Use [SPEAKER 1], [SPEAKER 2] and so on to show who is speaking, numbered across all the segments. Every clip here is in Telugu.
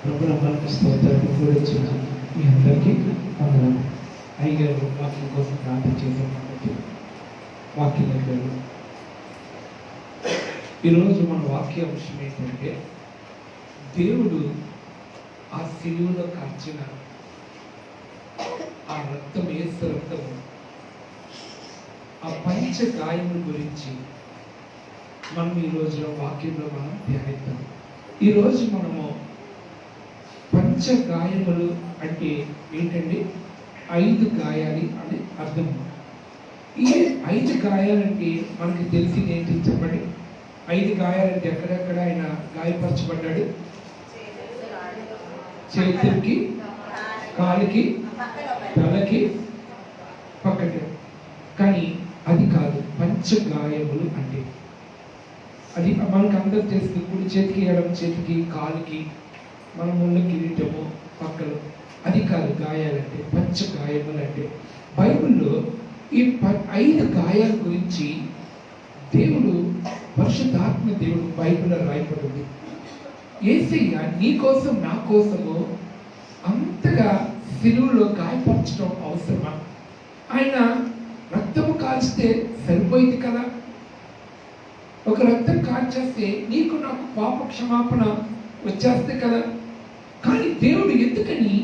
[SPEAKER 1] ప్రభు నామానికి స్తోత్రాలు గురించి మీ అందరికీ వందనాలు. అయ్యగారు వాక్యం కోసం ప్రార్థన చేశాం కాబట్టి వాక్యం అయ్యారు. ఈరోజు మన వాక్య అంశం ఏంటంటే దేవుడు ఆ శిలువలో కార్చిన ఆ రక్తం, యేసు రక్తము, ఆ పంచ గాయముల గురించి మనం ఈ రోజులో వాక్యంలో మనం ధ్యానిద్దాం. ఈరోజు మనము పంచ గాయములు అంటే ఏంటండి? 5 గాయాలి అని అర్థం. ఈ 5 గాయాలంటే మనకి తెలిసింది ఏంటి చెప్పండి? 5 గాయాలంటే ఎక్కడెక్కడ ఆయన గాయపరచబడ్డాడు? చేతులకి, కాలికి, తలకి, పక్కకి. కానీ అది కాదు పంచ గాయములు అంటే. అది మనకు అందరూ తెలుస్తుంది. కుడి చేతికి, ఎడమ చేతికి, కాలికి, మన ముళ్ళ కిరీటము, పక్కలు. అది కాదు గాయాలంటే. పంచ గాయములు అంటే బైబిల్లో ఈ 5 గాయాల గురించి దేవుడు, పరిశుద్ధాత్మ దేవుడు బైబిల్లో రాయబడింది. యేసయ్య నీ కోసం, నా కోసము అంతగా సిలువలో గాయపరచడం అవసరమా? ఆయన రక్తము కాల్చితే సరిపోయింది కదా. ఒక రక్తం కాల్చేస్తే నీకు నాకు పాప క్షమాపణ వచ్చేస్తే కదా. కానీ దేవుడు ఎందుకని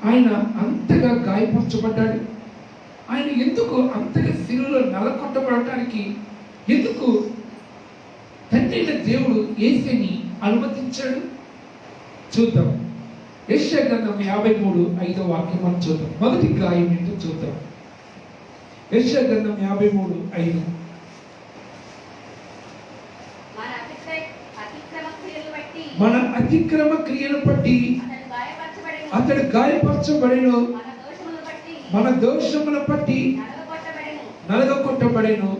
[SPEAKER 1] ఆయన అంతగా గాయపరచబడ్డాడు? ఆయన ఎందుకు అంతగా సిలువలో నలకొట్టబడటానికి ఎందుకు తండ్రి దేవుడు యేసుని అనుమతించాడు? చూద్దాం. యెషయా గ్రంథం 53:5 వాక్యం మనం చూద్దాం. మొదటి గాయం ఏంటో చూద్దాం. యెషయా గ్రంథం 53:5. మన అతిక్రమ క్రియలు బట్టి అతడు గాయపరచబడెను, మన దోషముల బట్టి నలగొట్టబడెను.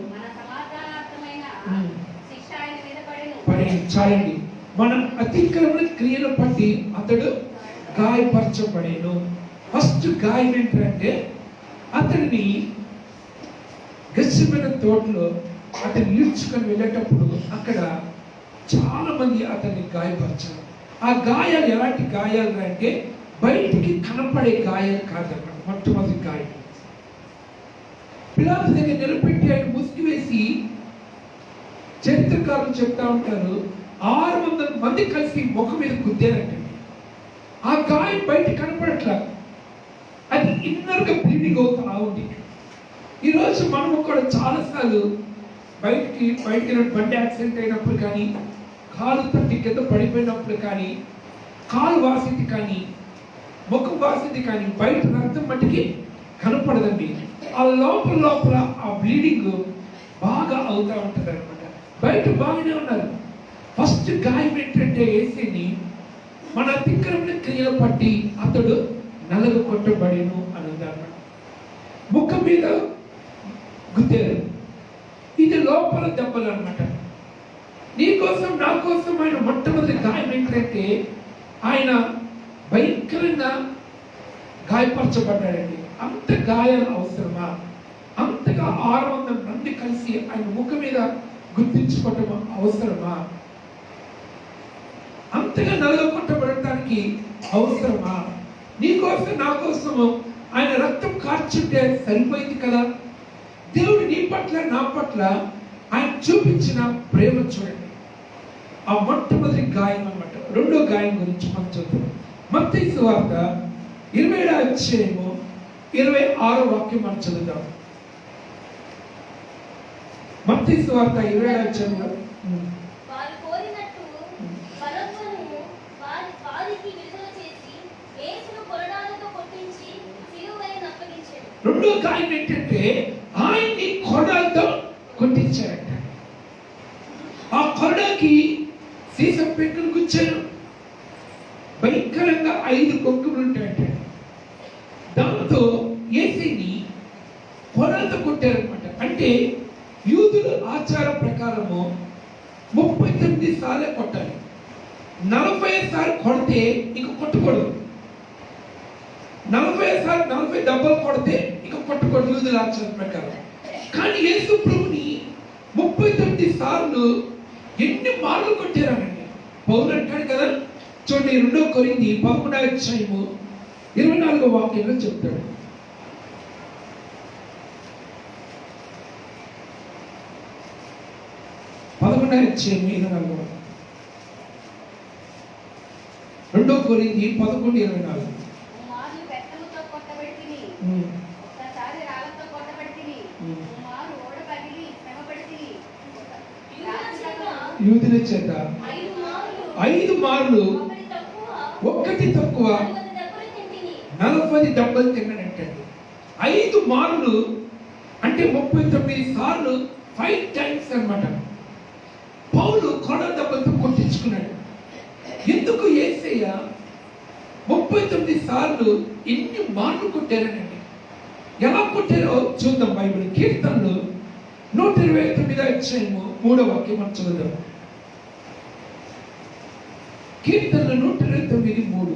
[SPEAKER 1] చాలండి. మన అతిక్రమ క్రియలు బట్టి అతడు గాయపరచబడెను. ఫస్ట్ గాయం ఏంటంటే అతడిని గెస్సిమేన తోటలో అతను ఈడ్చుకొని వెళ్ళేటప్పుడు అక్కడ చాలా మంది అతన్ని గాయపరిచారు. ఆ గాయాలు ఎలాంటి గాయాలు అంటే బయటికి కనపడే గాయాలు కాదన్నమాట. మొట్టమొదటి గాయం పిలాతు దగ్గర నిలబెట్టి ఆయన ముసుగు వేసి, చరిత్రకారులు చెప్తా ఉంటారు 600 మంది కలిసి ముఖం మీద గుద్దారంటే ఆ గాయం బయట కనపడట్లా. అది ఇన్నర్గా బ్లీడింగ్ అవుతా ఉంది. ఈరోజు మనము కూడా చాలాసార్లు బయటికి బండి యాక్సిడెంట్ అయినప్పుడు కానీ, కాలు తట్టి కింద పడిపోయినప్పుడు కానీ, కాలు వాసింది కానీ, ముఖం వాసింది కానీ బయట రక్తం మట్టికి కనపడదండి. ఆ లోపల ఆ బ్లీడింగ్ బాగా అవుతూ ఉంటుంది అనమాట. బయట బాగానే ఉన్నారు. ఫస్ట్ గాయం ఏంటంటే యేసుని మన అతిక్రమణ క్రియలు పట్టి అతడు నలగొట్టబడెను అని ఉందన్నమాట. ముఖం మీద గుద్దారు. ఇది లోపల దెబ్బలు అనమాట. నీ కోసం, నా కోసం ఆయన మొట్టమొదటి గాయం ఏంటంటే ఆయన భయంకరంగా గాయపరచబడ్డాడండి. అంత గాయాలు అవసరమా? అంతగా 600 మంది కలిసి ఆయన ముఖం మీద గుర్తించుకోవటం అవసరమా? అంతగా నలగొట్టబడటానికి అవసరమా? నీ కోసం, నా కోసము ఆయన రక్తం కార్చుంటే సరిపోయింది కదా. దేవుడు నీ పట్ల, నా పట్ల ఆయన చూపించిన ప్రేమ చూడండి. ఆ మొట్టమొదటి గాయం అన్నమాట. రెండో గాయం గురించి మనం చూద్దాం. మత్తయి సువార్త 27:26 వాక్యం మనం చదువుతాం. మత్తయి సువార్త 27:26. రెండో గాయం ఏంటంటే ఆయన్ని కొరడాలతో కొట్టించారట. ఆ కొరడాకి సీసం పెట్టులు గుచ్చారు. భయంకరంగా 5 కొక్కులు ఉంటాయట. దాంతో యేసుని కొరడాలతో కొట్టారనమాట. అంటే యూదుల ఆచారం ప్రకారము 39 సార్లు కొట్టాలి. 40 సార్లు కొడితే ఇక కొట్టకూడదు. 40 సార్లు 40 దెబ్బలు కొడితే ఇక కొట్టకూడదు యూదుల ఆచారం ప్రకారం. కానీ యేసు ప్రభుని 39 సార్లు ఎన్ని మార్లు కొట్టారనండి. పౌలు అంటాడు కదా, చూడండి 2 కొరింథీ 11వ అధ్యాయము 24వ వాక్యంలో చెప్తాడు. అధ్యాయం 24 2 కొరింథీ 11:24 యూదుల చేత 5 మార్లు ఒక్కటి తక్కువ 40 దెబ్బలు తిన్నాడంటండి. 5 మార్లు అంటే 39 సార్లు 5 టైమ్స్ అన్నమాట. పౌలు కొడ దెబ్బలతో కొట్టించుకున్నాడు. ఎందుకు యేసయ్య 39 సార్లు ఎన్ని మార్లు కొట్టారనండి? ఎలా కొట్టారో చూద్దాం. బైబిల్ కీర్తనలు 129వ అధ్యాయము 3వ వాక్యం మనం చదువుదాం. కీర్తనలు 129:3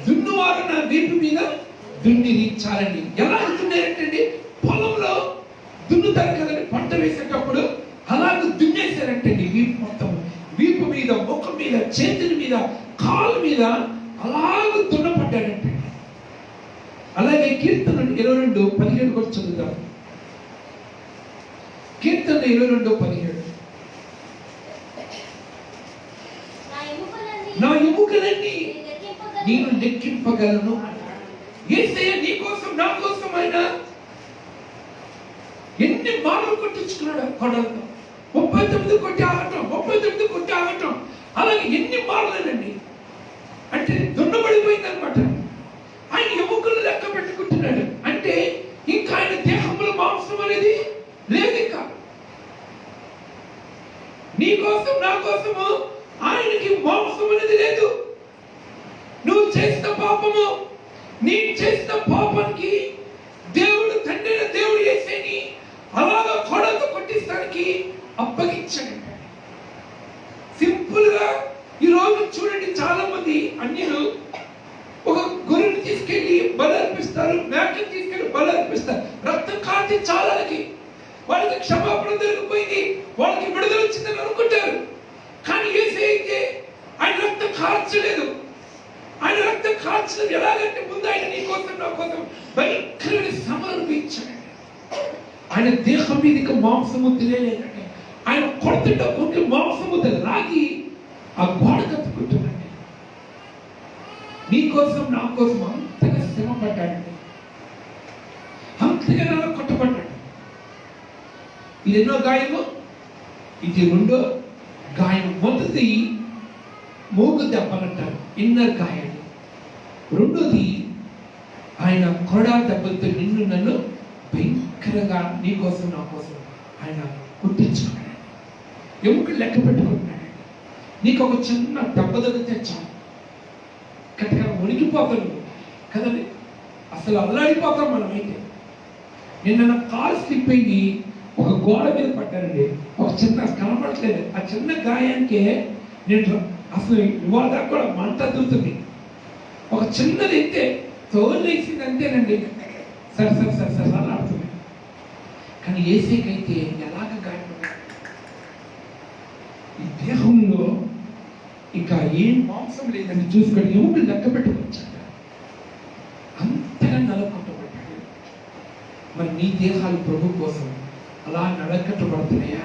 [SPEAKER 1] దున్నువారు నా వీపు మీద దున్నిరి. చాలండి. ఎలా దున్నారంటండి? పొలంలో దున్నుతారు కదండి, పంట వేసేటప్పుడు అలాగ దున్నేశారంటండి. వీపు మొత్తం, వీపు మీద, ముఖం మీద, చేతుల మీద, కాళ్ళ మీద అలాగ దున్నపడ్డాడంటండి. అలాగే కీర్తనలు 22:17 కూడా చదువుతాం. కీర్తన 22:17 నా ఎముకలన్నీ నేను లెక్కింపగలను. యేసయ్య నీ కోసం, నా కోసం ఆయన ఎన్ని మార్లు కొట్టించుకున్నాడు కొడలతో. 39 కొట్టి ఆగటం, 39 కొట్టి ఆగటం, అలాగే ఎన్ని మార్లేనండి. అంటే దున్నబడిపోయింది అనమాట. ఆయన ఎముకలు లెక్క పెట్టుకుంటున్నాడు. అంటే ఇంకా ఆయన దేహంలో మాంసం అనేది లేదు. ఇంకా నీ కోసం, నా కోసము ఆయనకి మాంసం అనేది లేదు. నువ్వు చేసిన పాపము, నీ చేసిన పాపానికి దేవుడు, తండ్రి అయిన దేవుడు యేసయ్యని అలాగా కొడతో కొట్టిస్తానికి అప్పగించాడు. సింపుల్ గా ఈరోజు చూడండి, చాలా మంది అన్యులు ఒక గొర్రెని తీసుకెళ్లి బలి అర్పిస్తారు, మేకని తీసుకెళ్లి బలి అర్పిస్తారు. రక్తం కాచి చాలాకి వాళ్ళకి క్షమాపణ దొరికిపోయింది, వాళ్ళకి విడుదల వచ్చిందని అనుకుంటారు. కానీ యేసయ్యకి ఆయన రక్తం కార్చలేదు. ఆయన రక్తం కార్చలేదు. ఎలాగంటే ముందు ఆయన నీ కోసం, నా కోసం భయంకరమైన శ్రమ అనుభవించాడు. ఆయన దేహం మీదకి మాంసము తెలియలేదండి. ఆయన కొడుతుంటే మాంసము లాగి ఆ గోడ కత్తుకుంటున్నాడు. నీ కోసం, నా కోసం అంతగా శ్రమ పడ్డాడండి. అంతగా నన్ను కొట్టబడ్డాడు. ఇది ఎన్నో గాయము? ఇది 2వ గాయం. మొదటిది మూగు దెబ్బలంటారు, ఇన్నర్ గాయాలు. 2వది ఆయన కొడా దెబ్బలతో నిన్ను నన్ను భయంకరంగా నీ కోసం, నా కోసం ఆయన కుట్టించుకున్నాడు. ఎముకలు లెక్క పెట్టుకుంటున్నాడు. నీకు ఒక చిన్న దెబ్బ తగిలితే చాలు, కట్టగా ఉనికిపోతాను కదండి. అసలు అల్లాడిపోతాం మనమైతే. నిన్న నా కాలు స్లిప్ అయ్యి ఒక గోడ మీద పడ్డానండి. ఒక చిన్న కనపడట్లేదు. ఆ చిన్న గాయానికే నేను అసలు ఇవాళ దాకా కూడా మంట దూతుంది. ఒక చిన్నది అయితే తోలు వేసింది అంతేనండి. సరే సరే సరే సరే అలా ఆడుతుంది. కానీ యేసయ్యకైతే ఎలాగ గాయపడ్డాడు? ఈ దేహంలో ఇంకా ఏం మాంసం లేదని చూసుకొని ఎముకలు లెక్క పెట్టుకొచ్చాడు. అంతగా నలకొట్టబడ్డాడు. మరి నీ దేహాలు ప్రభు కోసం అలా నడకట్టబడుతున్నాయా?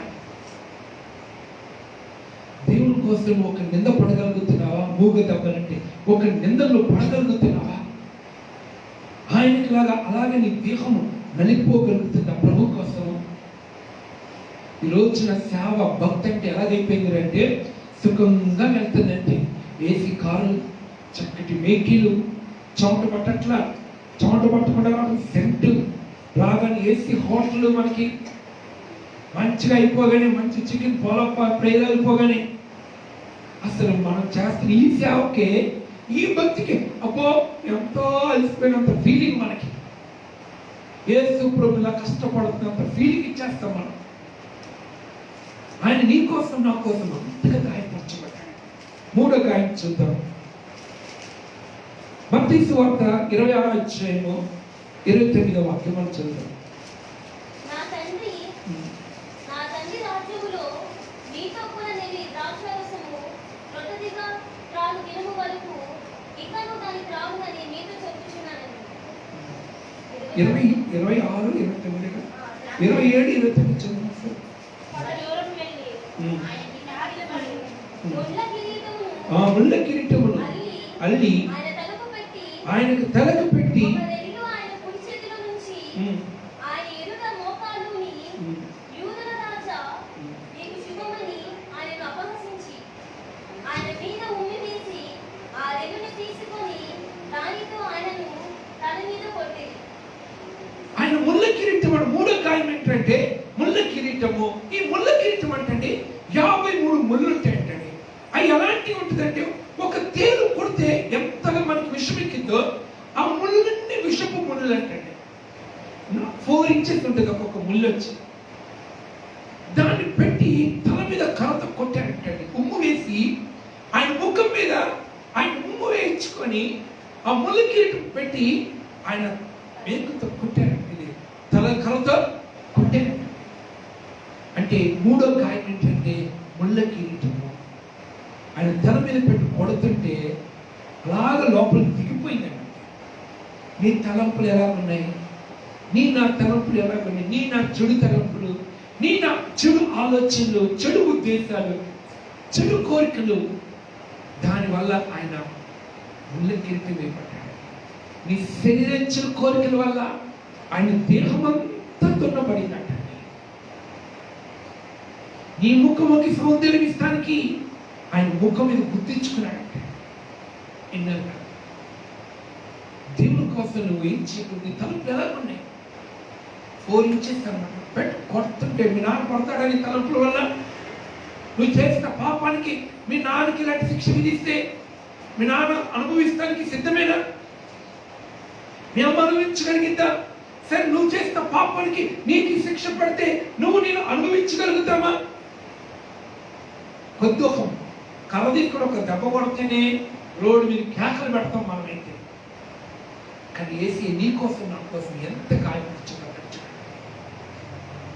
[SPEAKER 1] దేవుని కోసం ఒక నింద పడగలుగుతున్నావా? మూగ దెబ్బలంటే ఒక నిందలో పడగలుగుతున్నావా? ఆయనకి లాగా అలాగే నీ దేహము నలిపోగలుగుతుందా ప్రభు కోసం? ఈ రోజున సేవ, భక్తి అంటే ఎలాగైపోయింది అంటే సుఖంగా వెళ్తుందంటే ఏసీ కారు, చక్కటి వెహికల్, చెమట పట్టట్లా, చెమట పట్టకుండా సెంటు రాగానే ఏసీ హోటల్, మనకి మంచిగా అయిపోగానే మంచి చికెన్ పొలప్ప ప్రేయర్ అయిపోగానే అసలు మనం చేస్తున్న ఈ సేవకే, ఈ భక్తికి అబ్బో ఎంతో అలసిపోయినంత ఫీలింగ్ మనకి. యేసు ప్రభులా కష్టపడుతున్నంత ఫీలింగ్ ఇచ్చేస్తాం మనం. ఆయన నీ కోసం, నా కోసం అంతగా గాయపరచబడ్డాడు. 3వ గాయం చూద్దాం. మత్తయి సువార్త 26వ అధ్యాయము 29వ వాక్యం మనం చదువుతాం.
[SPEAKER 2] నా తండ్రి తండ్రి రాజ్యములో మీతో కూడా నేను ద్రాక్షారసము రొట్టెదిగా త్రాగు దినము వరకు ఇకను దాని త్రాగునని మీతో చెప్పుచున్నానని.
[SPEAKER 1] 26, 29, 27, 29 చదువు సార్. ముళ్ళ కిరీటమును అల్లి ఆయనకు తలకు పెట్టి ఆయన ముళ్ళ కిరీటం. మూడో గాయం ఏంటంటే ముళ్ళ కిరీటము. ఈ ముళ్ళ కిరీటం అంటే 53 ముళ్ళు ఉంటాయంటండి. అవి ఎలాంటివి ఉంటుందంటే ఒక తేలు కొడితే ఎంతగా మనకి విషం ఎక్కిందో ఆ ముళ్ళన్నీ విషపు ముళ్ళు అంటండి. 4 ఇంచెస్ ఉంటుంది ఒక్కొక్క ముళ్ళు వచ్చి. దాన్ని పెట్టి తల మీద కర్రతో కొట్టారంటండి. ఉమ్ము వేసి ఆయన ముఖం మీద ఆయన ఉమ్ము వేయించుకొని ఆ ముళ్ళ కిరీటం పెట్టి ఆయన మేకుతో కొట్టారండి. తల కర్రతో కొట్టారంట. అంటే మూడో గాయం ఏంటంటే ముళ్ళ కిరీటము. ఆయన తల మీద పెట్టి కొడుతుంటే అలాగ లోపలికి దిగిపోయిందండి. నీ తలంపులు ఎలా ఉన్నాయి? నా తలంపులు ఎలా ఉన్నాయి? నా చెడు తలంపులు, నా చెడు ఆలోచనలు, చెడు ఉద్దేశాలు, చెడు కోరికలు, దానివల్ల ఆయన ముళ్ళ కిరీటం వేయబడ్డాడు. నీ శరీరం చెడు కోరికల వల్ల ఆయన దేహం అంతా దున్నబడిందట. నీ ముఖముకి సౌందర్యం ఇస్తానికి ఆయన ముఖం మీద గుర్తించుకున్నాడంట. విన్నారా? దేవుని కోసం నువ్వు ఏం చేయకుండా నీ తలుపులు ఎలా ఉన్నాయి? 4 ఇంచెస్ అన్నమాట. పెట్టి కొడుతుంటే మీ నాన్న కొడతాడని తలుపుల వల్ల నువ్వు చేసిన పాపానికి మీ నాన్నకి ఇలాంటి శిక్ష విధిస్తే మీ నాన్న అనుభవిస్తానికి సిద్ధమేనా? మీ అమ్మ అనుభవించగలిగిద్దా? సరే, నువ్వు చేసిన పాపానికి నీకు శిక్ష పడితే నేను అనుభవించగలుగుతామా? కొద్ది ఒక కలదిక్కుడు ఒక దెబ్బ కొడితేనే రోడ్డు మీద కేకలు పెడతాం మనమైతే. కానీ ఏసీ నీ కోసం నా కోసం ఎంత గాయపరచుకున్నాడు.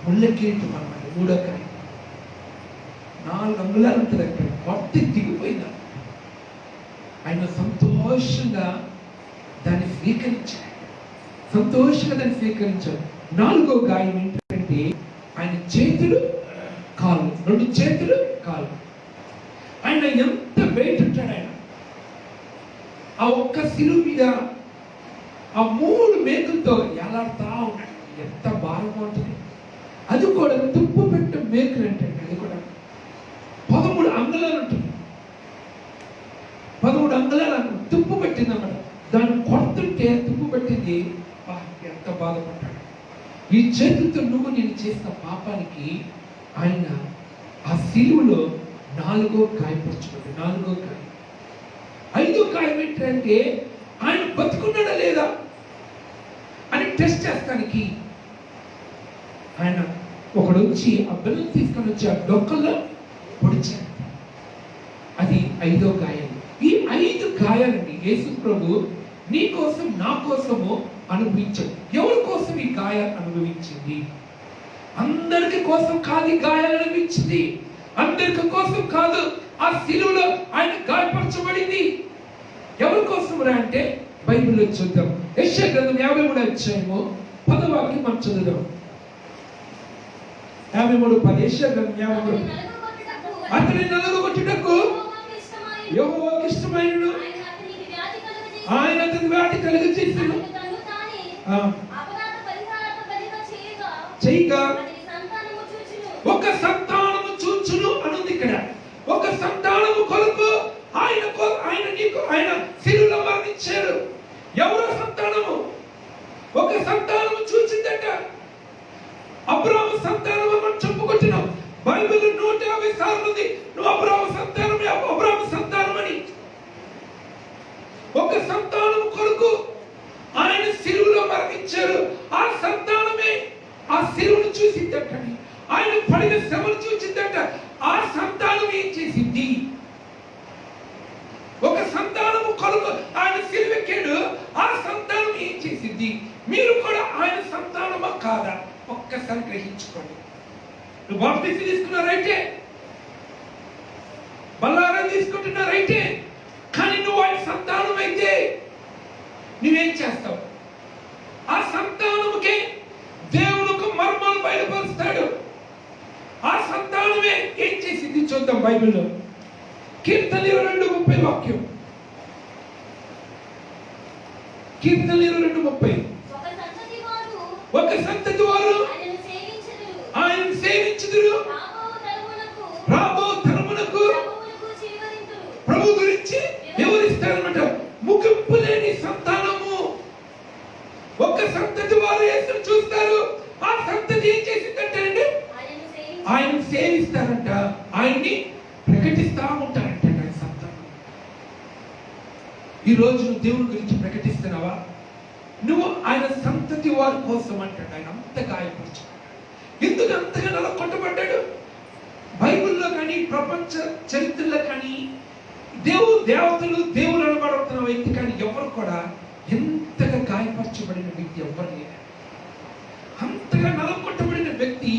[SPEAKER 1] ముళ్ళ కిరీటం అన్నమాట. మూడో గాయం 4 అంగుళాలు ఉంటుంది అక్కడ. కొట్టి దిగిపోయింది. ఆయన సంతోషంగా దాన్ని స్వీకరించాడు. నాలుగో గాయం ఏంటంటే ఆయన చేతులు కాళ్ళు, 2 చేతులు కాళ్ళు. ఆయన ఎంత వెయిట్ ఉంటాడు ఆయన. ఆ ఒక్క శిలువ మీద ఆ 3 మేకులతో ఎలాడుతా ఉన్నాడు. ఎంత భారంగా ఉంటుంది. అది కూడా తుప్పు పెట్టే మేకులు అంటే అది కూడా 13 అంగుళాలు ఉంటుంది. 13 అంగుళాలు తుప్పు పెట్టింది అన్నమాట. దాన్ని కొడుతుంటే తుప్పు పెట్టింది. ఎంత బాధపడ్డాడు. ఈ చేతులతో నేను చేసిన పాపానికి ఆయన ఆ శిలువలో 4వ గాయపరచుకోండి. 4వ గాయం. 5వ గాయం ఏంటంటే ఆయన బతుకున్నాడా లేదా అని టెస్ట్ చేస్తానికి ఆయన ఒకడు వచ్చి ఆ బెల్లం తీసుకొని వచ్చి ఆ డొక్కల్లో పొడిచాడు. అది 5వ గాయం. ఈ 5 గాయాలండి యేసు ప్రభు నీ కోసం నా కోసము అనుభవించాడు. ఎవరి కోసం ఈ గాయాలు అనుభవించింది? అందరికి కోసం కాదు ఈ గాయాలు అనుభవించింది. అందరికి కోసం కాదు. ఆ శిలువలో ఆయన గాయపరచబడింది. ఎవరి కోసం రా అంటే బైబిల్లో చూద్దాం. యెషయా గ్రంథం 53వ అధ్యాయము 10వ వాక్యం మనం చదువుదాం. 53:10. యెషయా గ్రంథం 53. అతని నలుగగొట్టుటకు యెహోవాకు ఇష్టమైనను ఆయన అతని వ్యాధి కలుగజేసెను. చేయగా ఒక సంతానము చూచును అనుంది ఇక్కడ. ఒక సంతానము కొరకు ఆయన శిలువలో మరణించారు. ఎవరో సంతానము? ఒక సంతానము చూచిందట. అబ్రాహాము సంతానం మనం చెప్పుకుంటున్నాం. బైబిల్ 150 సార్లు ఉంది నువ్వు అబ్రాహాము సంతానం అని. ఒక సంతానం కొరకు ఆయన శిలువలో మరణించారు. ఆ సంతానమే ఆ శిలువను చూసిందట. ఆయన పడిన శ్రమను చూసిందట. ఆ సంతానం ఏం చేసింది? ఒక సంతానము కొరకు ఆయన శిలువెక్కాడు. ఆ సంతానం ఏం చేసింది? మీరు కూడా ఆయన సంతానమా కాదా? ఒక్కసారి గ్రహించుకోండి. నువ్వు బాప్టిజం తీసుకున్నా రైటే, బల్లారం తీసుకుంటున్నా రైటే, కానీ నువ్వు ఆయన సంతానం అయితే నువ్వేం చేస్తావు? ఆ సంతానముకే దేవుడు ఒక మర్మాలు బయలుపరుస్తాడు. ఆ సంతానమే ఏం చేసింది చూద్దాం బైబిల్లో. కీర్తన 22:30 వాక్యం. కీర్తన 22:30. ఒక సంతతి వారు ఆయనను సేవించుదురు, రాబో తరమునకు ప్రభు గురించి వివరిస్తారన్నమాట. ముగింపు లేని సంతానము. ఒక సంతతి వారు యేసును చూస్తారు. ఆ సంతతి ఏం చేసిందంటే అండి, ఆయన సేవిస్తారంట, ఆయన్ని ప్రకటిస్తా ఉంటారంట. ఆయన సంతానం. ఈ రోజు నువ్వు దేవుని గురించి ప్రకటిస్తున్నావా? నువ్వు ఆయన సంతతి వారి కోసం అంటాడు. ఆయన అంత గాయపరచు. ఎందుకు అంతగా నలకొట్టబడ్డాడు? బైబిల్లో కానీ ప్రపంచ చరిత్రలో కానీ దేవతలు దేవుడు అనబడుతున్న వ్యక్తి కానీ ఎవరు కూడా ఎంతగా గాయపరచబడిన వ్యక్తి ఎవ్వరు లేరు. అంతగా నలకొట్టబడిన వ్యక్తి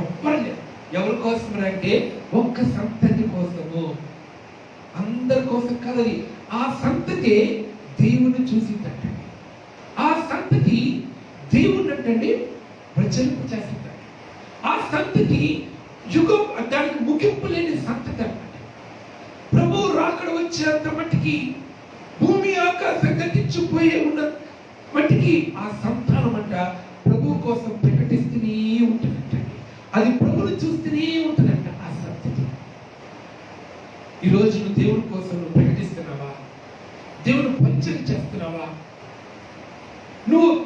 [SPEAKER 1] ఎవ్వరు లేరు. ఎవరి కోసం అంటే ఒక్క సంతతి కోసము. అందరి కోసం కాదని. ఆ సంతతి దేవుని చూసిందంట. ఆ సంతతి దేవుని అంటండి ప్రజలకు చేసిందంట. ఆ సంతతి యుగం, దానికి ముగింపు లేని సంతతి అన్నమాట. ప్రభు రాకడ వచ్చేంత మట్టికి భూమి ఆకాశం గతించిపోయే ఉన్న మట్టికి ఆ సంతానం అంట ప్రభు కోసం ప్రకటిస్తూనే ఉంటుందంట. అది ప్రభుని చూస్తూనే ఉంటుందంట ఆ సంతతి. ఈరోజు నువ్వు దేవుని కోసం నువ్వు ప్రకటిస్తున్నావా? దేవుని పరిచయం చేస్తున్నావా?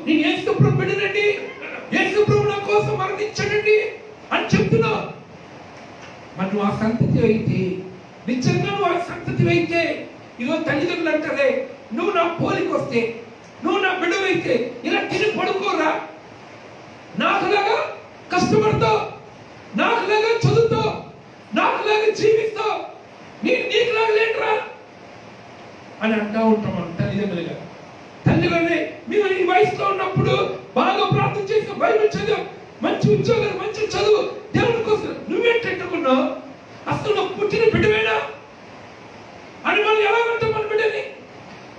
[SPEAKER 1] నేను యేసు ప్రభు బిడ్డనండి, యేసు ప్రభు నా కోసం మరణించాడండి అని చెప్తున్నావు. మరి నువ్వు ఆ సంతతి అయితే, నిజంగా నువ్వు ఆ సంతతి అయితే, ఈరోజు తల్లిదండ్రులు అంటారే, నువ్వు నా పోలికి వస్తే, నువ్వు నా బిడ్డవైతే ఇలా తిని పడుకోరా, నాకులాగా కష్టపడతావు, నాకులాగా చదువుతావు, నాకులాగా జీవిస్తావు, నీకులాగా లేంట్రా అని అంటా ఉంటాం మనం తల్లిదండ్రులుగా. తల్లిదండ్రులే మేము ఈ వయసులో ఉన్నప్పుడు బాగా ప్రార్థన చేసిన, బైబిల్ చదివాం, మంచి ఉద్యోగాలు, మంచి చదువు, దేవుని కోసం నువ్వేంటనుకున్నావు? అసలు నువ్వు పుట్టిన బిడ్డవేనా అని మనం ఎలా ఉంటాం మన బిడ్డని?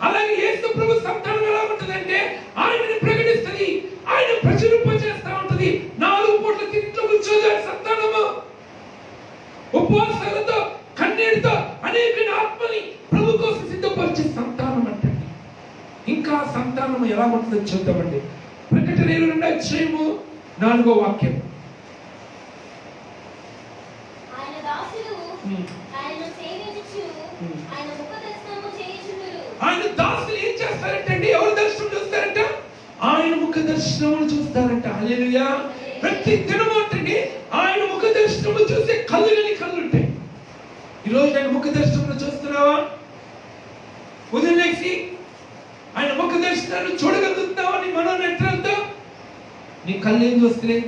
[SPEAKER 1] అలాగే యేసు ప్రభు సంతానం ఎలా ఉంటుందంటే ఆయనని ప్రకటిస్తుంది, ఆయన ప్రచురింపజేస్తా ఉంటుంది. 4 పూట్ల తింట్లో కూర్చోదు సంతానము. ఉపవాసాలతో, కన్నీటితో అనేక ఆత్మని ప్రభు కోసం సిద్ధపరిచే సంతానం అంటే. ఇంకా సంతానం ఎలా ఉంటుందో చూద్దామండి. ప్రకటన 22:4 వాక్యం. ఆయన దాసులు ఏం చేస్తారంటే అండి, ఎవరు దర్శనం చూస్తారంట? ఆయన ముఖ దర్శనములు చూస్తారంట. హల్లెలూయా. ప్రతి దినము అంటే ఆయన ముఖ దర్శనములు చూసే కళ్ళుని కళ్ళు ఉంటాయి. ఈరోజు ఆయన ముఖ దర్శనములు చూస్తున్నావా? ఉదయం లేచి ఆయన ముఖ దర్శనాన్ని చూడగలుగుతున్నావా? నీ మనోనేత్రాలతో నీ కళ్ళు ఏం చూస్తున్నాయి?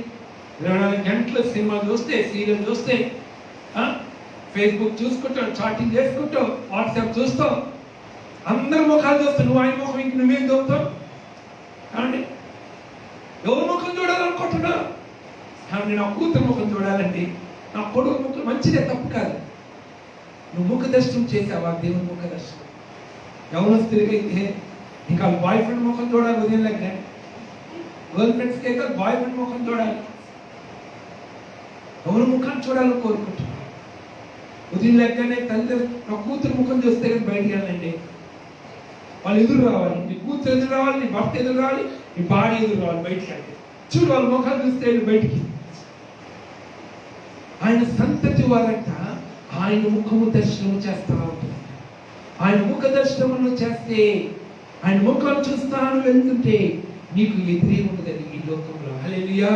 [SPEAKER 1] 24 గంటలు సినిమా చూస్తే, సీరియల్ చూస్తే, ఫేస్బుక్ చూసుకుంటావు, చాటింగ్ చేసుకుంటావు, వాట్సాప్ చూస్తావు, అందరి ముఖాలు చూస్తావు. నువ్వు ఆయన ముఖం ఇంక నువ్వేం చూస్తావు? కాబట్టి ఎవరి ముఖం చూడాలనుకుంటున్నా? కాబట్టి నా కూతురు ముఖం చూడాలండి, నా కొడుకు ముఖం మంచిదే, తప్పు కాదు. నువ్వు ముఖ దర్శనం చేసావా? దేవుని ముఖ దర్శనం. యవనస్తులకైతే ఇంకా బాయ్ ఫ్రెండ్ ముఖం చూడాలి, ఉదయం లెక్క గర్ల్ ఫ్రెండ్స్కి అయితే బాయ్ ఫ్రెండ్ ముఖం చూడాలి. ఎవరి ముఖాన్ని చూడాలని కోరుకుంటున్నాను? ఉదయం లెక్కనే తల్లి నా కూతురు ముఖం చూస్తే కానీ బయటికి వెళ్ళండి. వాళ్ళు ఎదురు రావాలి, నీ కూతురు ఎదురు రావాలి, నీ భర్త ఎదురు రావాలి, నీ భార్య ఎదురు రావాలి, బయటికి వెళ్ళి చూడు. వాళ్ళ ముఖాలు చూస్తే బయటికి. ఆయన సంతతి వారంట ఆయన ముఖము దర్శనం చేస్తా ఉంటుంది. ఆయన ముఖ దర్శనమును చేస్తే, ఆయన ముఖాన్ని చూస్తాను వెళ్తుంటే నీకు ఎదురే ఉండదని ఈ లోకంలో. హల్లెలూయా,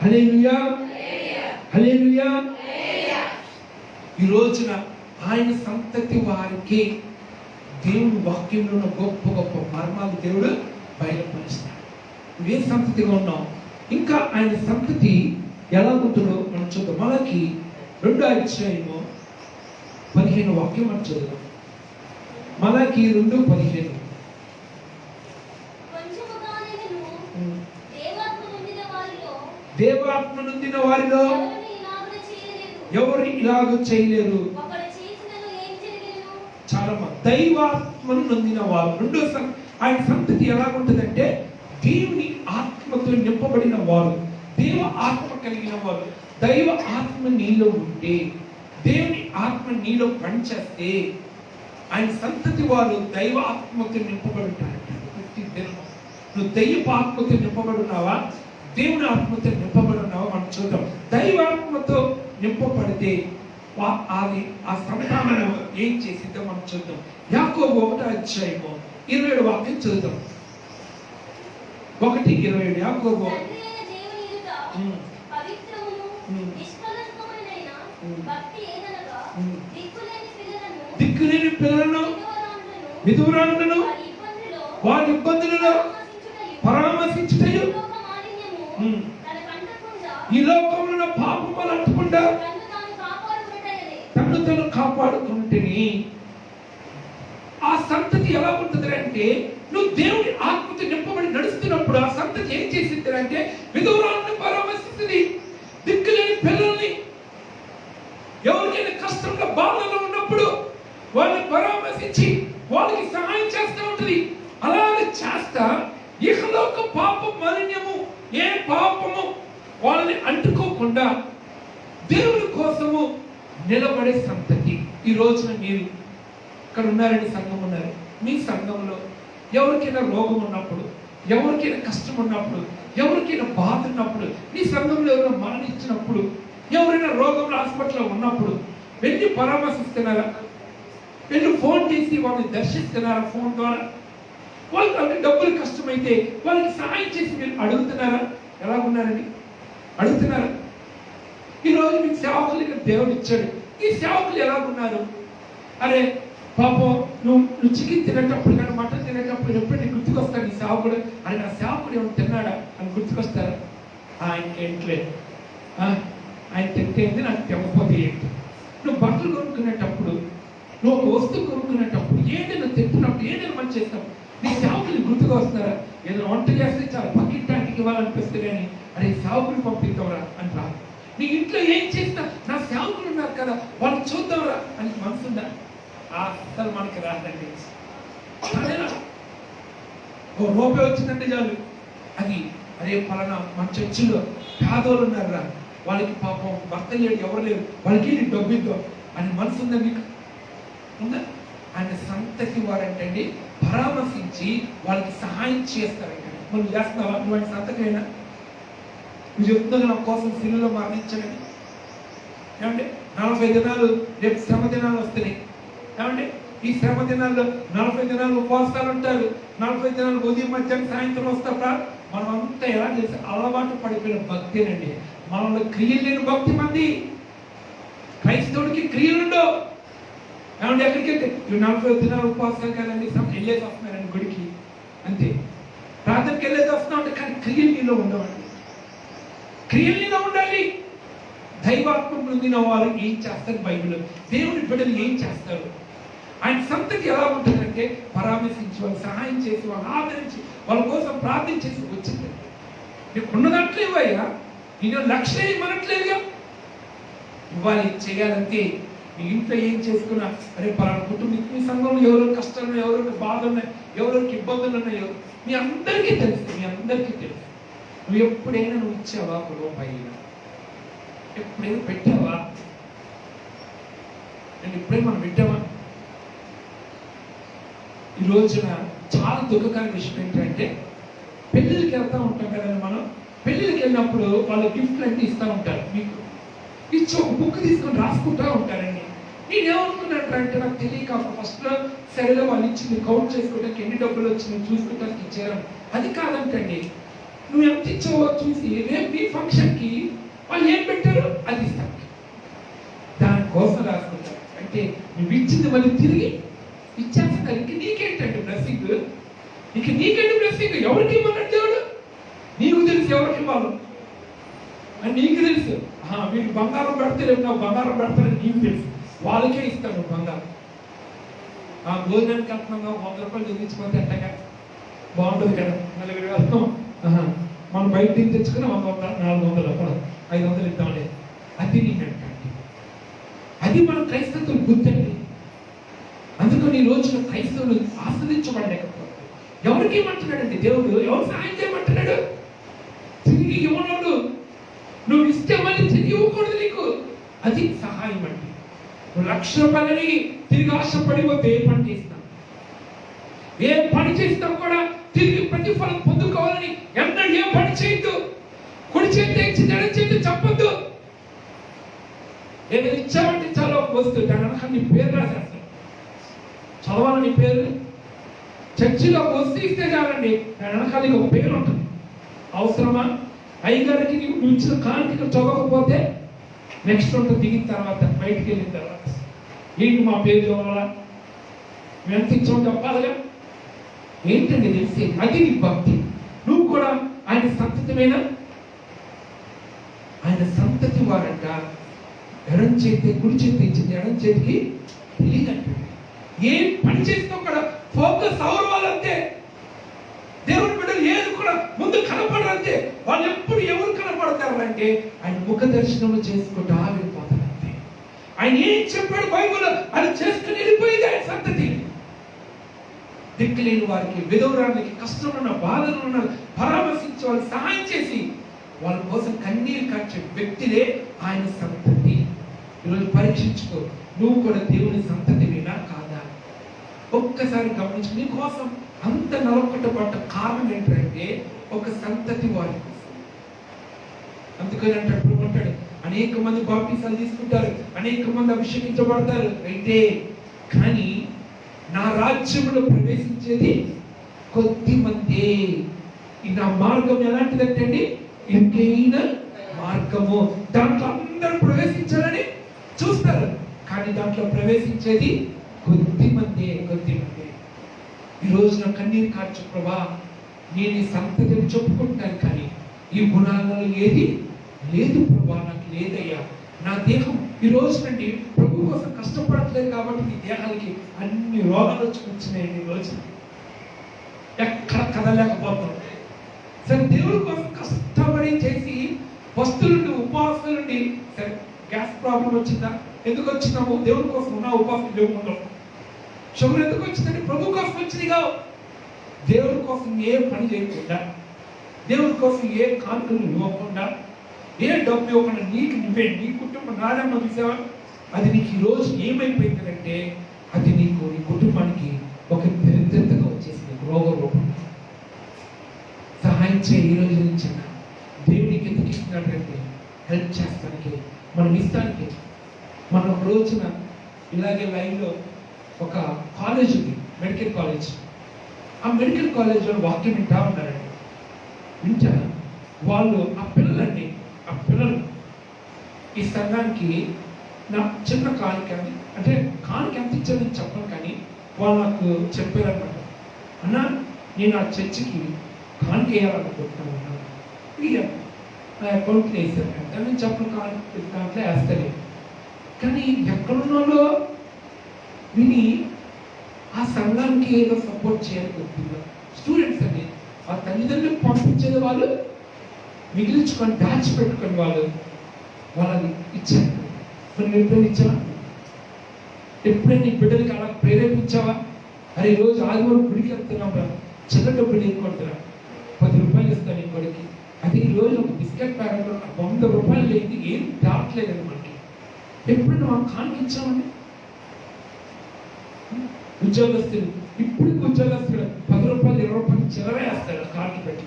[SPEAKER 1] హల్లెలూయా, హల్లెలూయా. ఈ రోజున ఆయన సంతతి వారికి దేవుని వాక్యంలో ఉన్న గొప్ప గొప్ప మర్మాలు దేవుడు బయలుపరుస్తాడు. నువ్వే సంతతిగా ఉన్నావు. ఇంకా ఆయన సంతతి ఎలా ఉంటుందో మనం చూద్దాం. మలకి 2:15 వాక్యం మనం చదువుదాం. మలకి 2:15. దేవాత్మ నొందిన వారిలో ఎవరు ఇలాగ చేయలేరు. చాలా దైవాత్మను నొందిన వారు. రెండోసారి ఆయన సంతతి ఎలాగుంటుందంటే దేవుని ఆత్మతో నింపబడిన వారు, దేవ ఆత్మ కలిగిన వారు. దైవ ఆత్మ నీలో ఉంటే, దేవుని ఆత్మ నీలో పనిచేస్తే ఆయన సంతతి వారు దైవ ఆత్మతో నింపబడి ఉంటారంట. ప్రతి దినము నువ్వు దైవ ఆత్మతో నింపబడి ఉన్నావా, దేవుని ఆత్మతో నింపబడి ఉన్నావా మనం చూద్దాం. దైవాత్మతో నింపబడితే అది ఆ సంతానం ఏం చేసిందో మనం చూద్దాం. యాకోబు 1:27 వాక్యం చదువుతాం. 1:27 యాకోబు. దిక్కులేని పిల్లలను, విధురాండ్లను వారి ఇబ్బందులలో పరామర్శించుటయు, ఈ లోకంలో పాపములు అంటకుండా తను తను కాపాడుకుంటేని. ఆ సంతతి ఎలా ఉంటుంది అంటే, నువ్వు దేవుని ఆత్మతో నింపబడి నడుస్తున్నప్పుడు ఆ సంతతి ఏం చేసింది అంటే విధురాలను పరామర్శిస్తుంది. దిక్కులేని పిల్లల్ని, ఎవరికైనా కష్టంగా బాధలో ఉన్నప్పుడు వాళ్ళని పరామర్శించి వాళ్ళకి సహాయం చేస్తూ ఉంటుంది. అలాగే చేస్తా ఇహలోక పాప మాలిన్యము, ఏ పాపము వాళ్ళని అంటుకోకుండా దేవుని కోసము నిలబడే సంతతి. ఈ రోజున మీరు ఇక్కడ ఉన్నారని సంఘం ఉన్నారు. మీ సంఘంలో ఎవరికైనా రోగం ఉన్నప్పుడు, ఎవరికైనా కష్టం ఉన్నప్పుడు, ఎవరికైనా బాధ ఉన్నప్పుడు, మీ సంఘంలో ఎవరైనా మరణించినప్పుడు, ఎవరైనా రోగంలో హాస్పిటల్లో ఉన్నప్పుడు వెళ్ళి పరామర్శిస్తున్నారా? వెళ్ళి ఫోన్ చేసి వాళ్ళని దర్శిస్తున్నారా? ఫోన్ ద్వారా వాళ్ళకి అంటే డబ్బులు కష్టమైతే వాళ్ళకి సహాయం చేసి మీరు అడుగుతున్నారా? ఎలా ఉన్నారని అడుగుతున్నారా? ఈరోజు మీకు సేవకులు దేవుడు ఇచ్చాడు. ఈ సేవకులు ఎలాగున్నారు? అరే పాపం నువ్వు చికెన్ తినేటప్పుడు కానీ మటన్ తినేటప్పుడు ఎప్పుడు నీకు గుర్తుకొస్తాడు నీ సేవకుడు. అరే నా సేవకుడు ఏమైనా తిన్నాడా అని గుర్తుకొస్తారా? ఆయనకేంట్లేదు, ఆయన తింటేంది నాకు తెమ్మపోతే ఏంటి. నువ్వు బట్టలు కొనుక్కునేటప్పుడు, నువ్వు ఒక వస్తువు కొనుక్కునేటప్పుడు, ఏదైనా తింటున్నప్పుడు, ఏదైనా మంచి చేసినప్పుడు నీ సేవకులు గుర్తుకు వస్తున్నారా? ఏదైనా వంట చేస్తే చాలా పక్కింటానికి ఇవ్వాలనిపిస్తే కానీ అరే సేవకులు పంపిద్దాంరా అని రా. నీ ఇంట్లో ఏం చేసినా నా సేవకులు ఉన్నారు కదా వాళ్ళని చూద్దాంరా అని మనసుందా? అసలు మనకి రాదండి. ఓ రూపాయి వచ్చిందంటే చాలు అది అరే పలానా మన చర్చిలో పేదోళ్ళు ఉన్నారా, వాళ్ళకి పాపం భర్త లేడు, ఎవరు లేరు, వాళ్ళకి నీకు డబ్బు ఇద్దాం అని మనసు ఉందా మీకు? ఉందా? ఆయన సంతతి వారంటండి పరామర్శించి వాళ్ళకి సహాయం చేస్తారంట. మనం చేస్తున్నావా? నువ్వు ఆయన సంతతి అయినా నువ్వు చెప్తున్నా నా కోసం సిలువలో మరణించండి. ఏమంటే 40 దినాలు రేపు శ్రమ దినాలు వస్తున్నాయి. ఏమంటే ఈ శ్రమ దినాల్లో 40 దినాలు ఉపవాసాలు ఉంటారు. 40 దినాలు ఉదయం మధ్యాహ్నం సాయంత్రం వస్తారా? మనం అంతా ఎలా చేసి అలవాటు పడిపోయిన భక్తేనండి. మనలో క్రియలు లేని భక్తి మంది. క్రైస్తవుడికి క్రియలుండవు. ఏమంటే ఎక్కడికి వెళ్తే 40 దినాలు ఉపవాసాలు కదండి, వెళ్ళేసి వస్తున్నారండి గుడికి అంతే, ప్రార్థనకి వెళ్ళేసి వస్తున్నాం అంటే, కానీ క్రియలు నీలో ఉండవండి. క్రియలు నీలో ఉండాలి. దైవాత్మ పొందిన వారు ఏం చేస్తారు? బైబిల్ దేవుని బిడ్డలు ఏం చేస్తారు? ఆయన సంతతి ఎలా ఉంటుందంటే పరామర్శించి వాళ్ళు సహాయం చేసి వాళ్ళు ఆదరించి వాళ్ళ కోసం ప్రార్థించేసి వచ్చింది. నీకు ఉన్నదంటే ఇవ్వయ్యా, నేను లక్ష్యం ఇవ్వనట్లేదుగా, ఇవ్వాలి, చేయాలంటే. నీ ఇంట్లో ఏం చేసుకున్నా అరే పలానా కుటుంబం, మీ సంఘంలో ఎవరో కష్టాలు, ఎవరికి బాధ ఉన్నాయి, ఎవరికి ఇబ్బందులు ఉన్నాయో మీ అందరికీ తెలుసు. మీ అందరికీ తెలుసు. నువ్వు ఎప్పుడైనా నువ్వు ఇచ్చావా? ఒక రూపాయి ఎప్పుడైనా పెట్టావా? నేను ఎప్పుడైనా మనం పెట్టావా? ఈ రోజున చాలా దుఃఖకరమైన విషయం ఏంటంటే, పెళ్ళిళ్ళకి వెళ్తూ ఉంటాం కదండి మనం. పెళ్ళిళ్ళకి వెళ్ళినప్పుడు వాళ్ళు గిఫ్ట్లు అన్నీ ఇస్తూ ఉంటారు. మీకు ఇచ్చి ఒక బుక్ తీసుకొని రాసుకుంటూ ఉంటారండి. నేనేమనుకున్నట్టు నాకు తెలియక ఫస్ట్లో సరేలో వాళ్ళు ఇచ్చింది కౌంట్ చేసుకోవడానికి ఎన్ని డబ్బులు వచ్చింది చూసుకుంటానికి ఇచ్చారు. అది కాదంటండి, నువ్వు ఎంత ఇచ్చావో చూసి రేపు మీ ఫంక్షన్కి వాళ్ళు ఏం పెట్టారు అది ఇస్తాను, దానికోసం రాసుకుంటారు. అంటే నువ్వు ఇచ్చింది మళ్ళీ తిరిగి ఇచ్చేస్తున్నారు. ఇంక నీకేంటంటే బ్లెస్సింగ్, ఇంక నీకేంటి బ్లెస్సింగ్? ఎవరికి ఇవ్వనంటే దేవుడు నీకు తెలుసు ఎవరికి ఇవ్వాలి అని నీకు తెలుసు. వీళ్ళు బంగారం పెడతలేవు, నాకు బంగారం పెడతారని నీకు తెలుసు. వాళ్ళకే ఇస్తాను బంగారం. భోజనానికి వెళ్తున్నాం, 100 రూపాయలు చదివించుకుంటే ఎట్టగా బాగుంటుంది కదా. 4,000 మనం బయట నుంచి తెచ్చుకుని 100, 400 కూడా 500 ఇద్దాంలే. అది నేనంటే అది మన క్రైస్తవులు గుర్తండి. అందుకని ఈ రోజున క్రైస్తవులు ఆస్వాదించబడలేకపోతే ఎవరికి ఇవ్వమంటున్నాడండి దేవుడు? ఎవరు సహాయం చేయమంటున్నాడు? తిరిగి ఇవ్వనోడు నువ్వు ఇస్తే మళ్ళీ తిరిగి ఇవ్వకూడదు నీకు. అది సహాయం అండి. నువ్వు ₹1,00,000 తిరిగి ఆశపడిపోతే ఏ పని చేస్తావు? ఏ పని చేస్తావు కూడా తిరిగి ప్రతిఫలం పొందుకోవాలని ఎన్నడూ ఏ పని చేయొద్దు. కుడి చేతి ఇచ్చి ఎడమ చేతి చెప్పొద్దు. ఏదైనా ఇచ్చామంటే చాలా వస్తుంది, దాని వెనక నీ పేరు రాసేస్తాను. చదవాలని నీ పేరు చర్చిలో వస్తూ ఇస్తే చాలండి, దాని వెనకాల ఒక పేరు ఉంటుంది. అవసరమా? అయ్యగారికి నువ్వు ఇచ్చిన కానుక చదవకపోతే నెక్స్ట్ ఉంటుంది. దిగిన తర్వాత బయటికి వెళ్ళిన తర్వాత ఏంటి మా పేరు చదవాలా, మేము ఎంత ఇచ్చామో చెప్పాలిగా. ఏంటండి తెలిసి అది నీ భక్తి. నువ్వు కూడా ఆయన సంతతిమైన ఆయన సంతతి వారంట. ఎడం చేతి కుడి చేతి ఇచ్చింది, ఎడం చేతికి తెలియదంటే ఏం పని చేసినా కూడా ఫోకస్ అవరవాలంతే. దేవుని బిడ్డలు ఏది కూడా ముందు కనపడాలంటే వాళ్ళు ఎప్పుడు ఎవరు కనపడతారంటే ఆయన ముఖ దర్శనం చేసుకుంటూ వెళ్ళిపోతారంతే. ఆయన ఏం చెప్పాడు బైబిల్ అది చేసుకుని వెళ్ళిపోయింది ఆయన సంతతి. దిక్కులేని వారికి, విధవరానికి, కష్టంలో ఉన్న బాధలు ఉన్న పరామర్శించి వాళ్ళకి సహాయం చేసి వాళ్ళ కోసం కన్నీరు కార్చే వ్యక్తులే ఆయన సంతతి. ఈరోజు పరీక్షించుకో, నువ్వు కూడా దేవుని సంతతివేనా కాదా? ఒక్కసారి గమనించు. నీ కోసం అంత నలకొట్టబడ్డ కారణం ఏంటంటే ఒక సంతతి వారి కోసం. అందుకని అంటాడు, అనేక మంది బాప్టిసాలు తీసుకుంటారు, అనేక మంది అభిషేకించబడతారు అయితే కానీ నా రాజ్యంలో ప్రవేశించేది కొద్ది మంది. నా మార్గం ఎలాంటిదంటే అండి, ఇంకైన మార్గము. దాంట్లో అందరూ ప్రవేశించాలని చూస్తారు, కానీ దాంట్లో ప్రవేశించేది కొద్ది మంది. ఈ రోజున కన్నీరు కార్చు ప్రభా, నేను ఈ సంతతిని చెప్పుకుంటాను కానీ ఈ గుణాలలో ఏది లేదు ప్రభా, నాకు లేదయ్యా. నా దేహం ఈ రోజు నుండి ప్రభు కోసం కష్టపడట్లేదు కాబట్టి నీ దేహానికి అన్ని రోగాలు వచ్చి వచ్చినాయి. ఈ రోజు ఎక్కడ కదలేకపోతున్నాం. సరే దేవుడి కోసం కష్టపడి చేసి వస్తువులుండి ఉపవాసాలు నుండి, సరే గ్యాస్ ప్రాబ్లం వచ్చిందా? ఎందుకు వచ్చినాము? దేవుడి కోసం ఉన్న ఉపవాసం లేకుండా. షుగర్ ఎందుకు వచ్చిందంటే ప్రభు కోసం వచ్చిందిగా. దేవుడి కోసం ఏ పని చేయకుండా, దేవుడి కోసం ఏ కానుకలు ఇవ్వకుండా, ఏ డబ్బు ఇవ్వకుండా నీకు నువ్వే, నీ కుటుంబం నాదమ్మ చూసావా, అది నీకు ఈరోజు ఏమైపోయిందంటే అది నీకు నీ కుటుంబానికి ఒక దరిద్రతగా వచ్చేసింది, రోగ రూపం. సహాయం చేయ ఈ రోజు నుంచి దేవుడికి ఎందుకు ఇస్తున్నాడంటే హెల్ప్ చేస్తానికి, మనం ఇస్తానికి. మన ఒక రోజున ఇలాగే లైన్లో ఒక కాలేజ్ ఉంది, మెడికల్ కాలేజ్. ఆ మెడికల్ కాలేజ్లో వాక్యం వింటా ఉన్నారండి. వింటా వాళ్ళు ఆ పిల్లలు ఈ సంఘానికి నా చిన్న కానుక, అంటే కానుక ఎంత ఇచ్చారని చెప్పను కానీ వాళ్ళు నాకు చెప్పారన్నమాట, అన్న నేను ఆ చర్చికి కానుక వేయాలనుకుంటున్నాను, నా అకౌంట్లో వేసాను. నేను చెప్పను కానుక దాంట్లో వేస్తాను. కానీ ఎక్కడున్నాలో విని ఆ సంఘానికి ఏదో సపోర్ట్ చేయాలి కొద్దిగా. స్టూడెంట్స్ అండి, ఆ తల్లిదండ్రులకు పంపించేది వాళ్ళు మిగిలించుకొని దాచిపెట్టుకొని వాళ్ళని ఇచ్చారు. మనం ఎప్పుడైనా ఇచ్చావా? ఎప్పుడైనా నీ బిడ్డలకి అలా ప్రేరేపించావా? అరే ఈరోజు ఆదివారం గుడికి వెళ్తున్నాం రా, చిన్న డబ్బులు ఏనుకుంటున్నా, ₹10 ఇస్తాను నీ కొడుకి. అది ఈరోజు ఒక బిస్కెట్ ప్యాకెట్లో ₹100 లేదు, ఏం దాటలేదండి మనకి. ఎప్పుడైనా మనం కానికిచ్చామండి? ఉద్యోగస్తులు ఇప్పుడు ఉద్యోగస్తులు ₹10, ₹20 చిల్లర వేస్తారు కార్డు పెట్టి.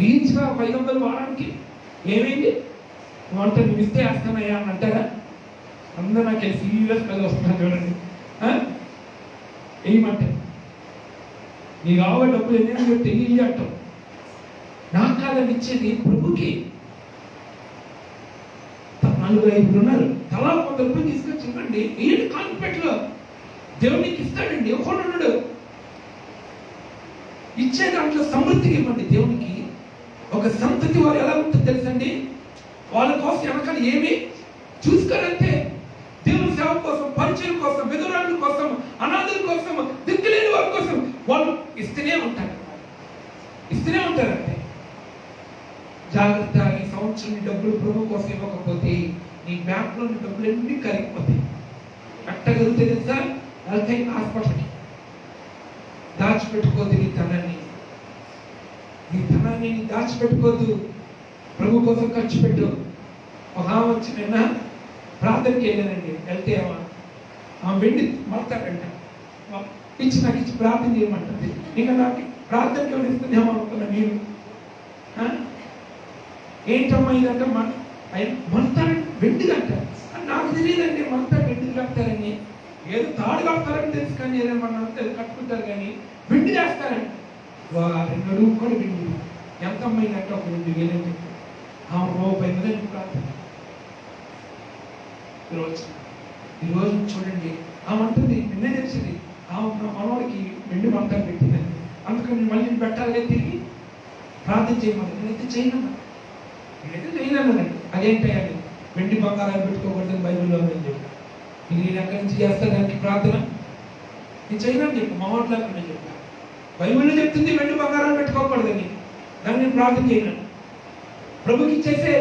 [SPEAKER 1] రీచ్గా 500 వారానికి ఏమైంది? అంటే నువ్వు ఇస్తే వేస్తానయ్యా అని అంటారా? అందరూ నాకు సీరియస్ పది వస్తున్నాను చూడండి. ఏమంటే నీకు కావాలి డబ్బులు ఎన్ని తెలియదు అంటావు. నాకు కాదని ఇచ్చేది ప్రభుకి. 4-5 ఉన్నారు, తలా ₹100 తీసుకొచ్చి ఇవ్వండి. ఏంటి కాన్పెట్లో దేవునికి ఇస్తాడండి, ఒకడు ఉన్నాడు. ఇచ్చే దాంట్లో సమృద్ధిగా ఇవ్వండి దేవునికి. ఒక సంతతి వారు ఎలా ఉంటుందో తెలుసండి, వాళ్ళ కోసం వెనకాల ఏమి చూసుకోరంటే దేవుని సేవ కోసం, పరిచయం కోసం, విధురాల కోసం, అనాథుల కోసం, దిక్కులేని వారి కోసం వాళ్ళు ఇస్తూనే ఉంటారంటే జాగ్రత్త, ఈ సంవత్సరం నీ డబ్బులు ప్రభు కోసం ఇవ్వకపోతే నీ బ్యాంక్ లోని డబ్బులు ఎన్ని కరిగిపోతాయి. కట్టగలిగితే తెలుసా, అలాగే హాస్పిటల్కి దాచిపెట్టుకోదు నీ ధనాన్ని. నీ ధనాన్ని దాచిపెట్టుకోదు, ప్రభు కోసం ఖర్చు పెట్టు. ఒక వచ్చి నిన్న ప్రార్థనకి వెళ్ళానండి. వెళ్తే ఆ వెండి మడతాడంట, ఇచ్చి నాకు ఇచ్చి ప్రార్థన చేయమంటుంది. ఇంకా నాకు ప్రార్థనకి ఎవరు ఇస్తుందేమో అనుకున్నా నేను. ఏంటమ్మా ఇదంటే మడతాడు వెండిదంట. నాకు తెలియదండి మడతాడు వెండిది కడతారని. ఏదో తాడు కడతారని తెలుసు, కానీ ఏదేమన్నా కట్టుకుంటారు, కానీ వెండి చేస్తారండి. 2 అడుగు కూడా వెండి. ఎంత అమ్మాయిందంటే ఒక 2,000 అని చెప్పి రూపాయి ఉందని ప్రార్థన. ఈరోజు చూడండి, అంటుంది నిన్నే తెలిసింది నా మనవాడికి వెండి మంటలు పెట్టిందని. అందుకని మళ్ళీ పెట్టాలి తిరిగి ప్రార్థన చేయమని. నేనైతే చేయనన్నానండి. అదేంటండి వెండి బంగారాలు పెట్టుకోకూడదని బైబిల్లో అని చెప్పి. నేను ఎక్కడి నుంచి చేస్తాను దానికి ప్రార్థన? నేను చేయనని చెప్పి మా వాటిలో నేను చెప్పాను. బైబిల్లో చెప్తుంది వెండి బంగారాలు పెట్టుకోకూడదని. దాన్ని నేను ప్రార్థన చేయను. ప్రభుకి ఇచ్చేసే,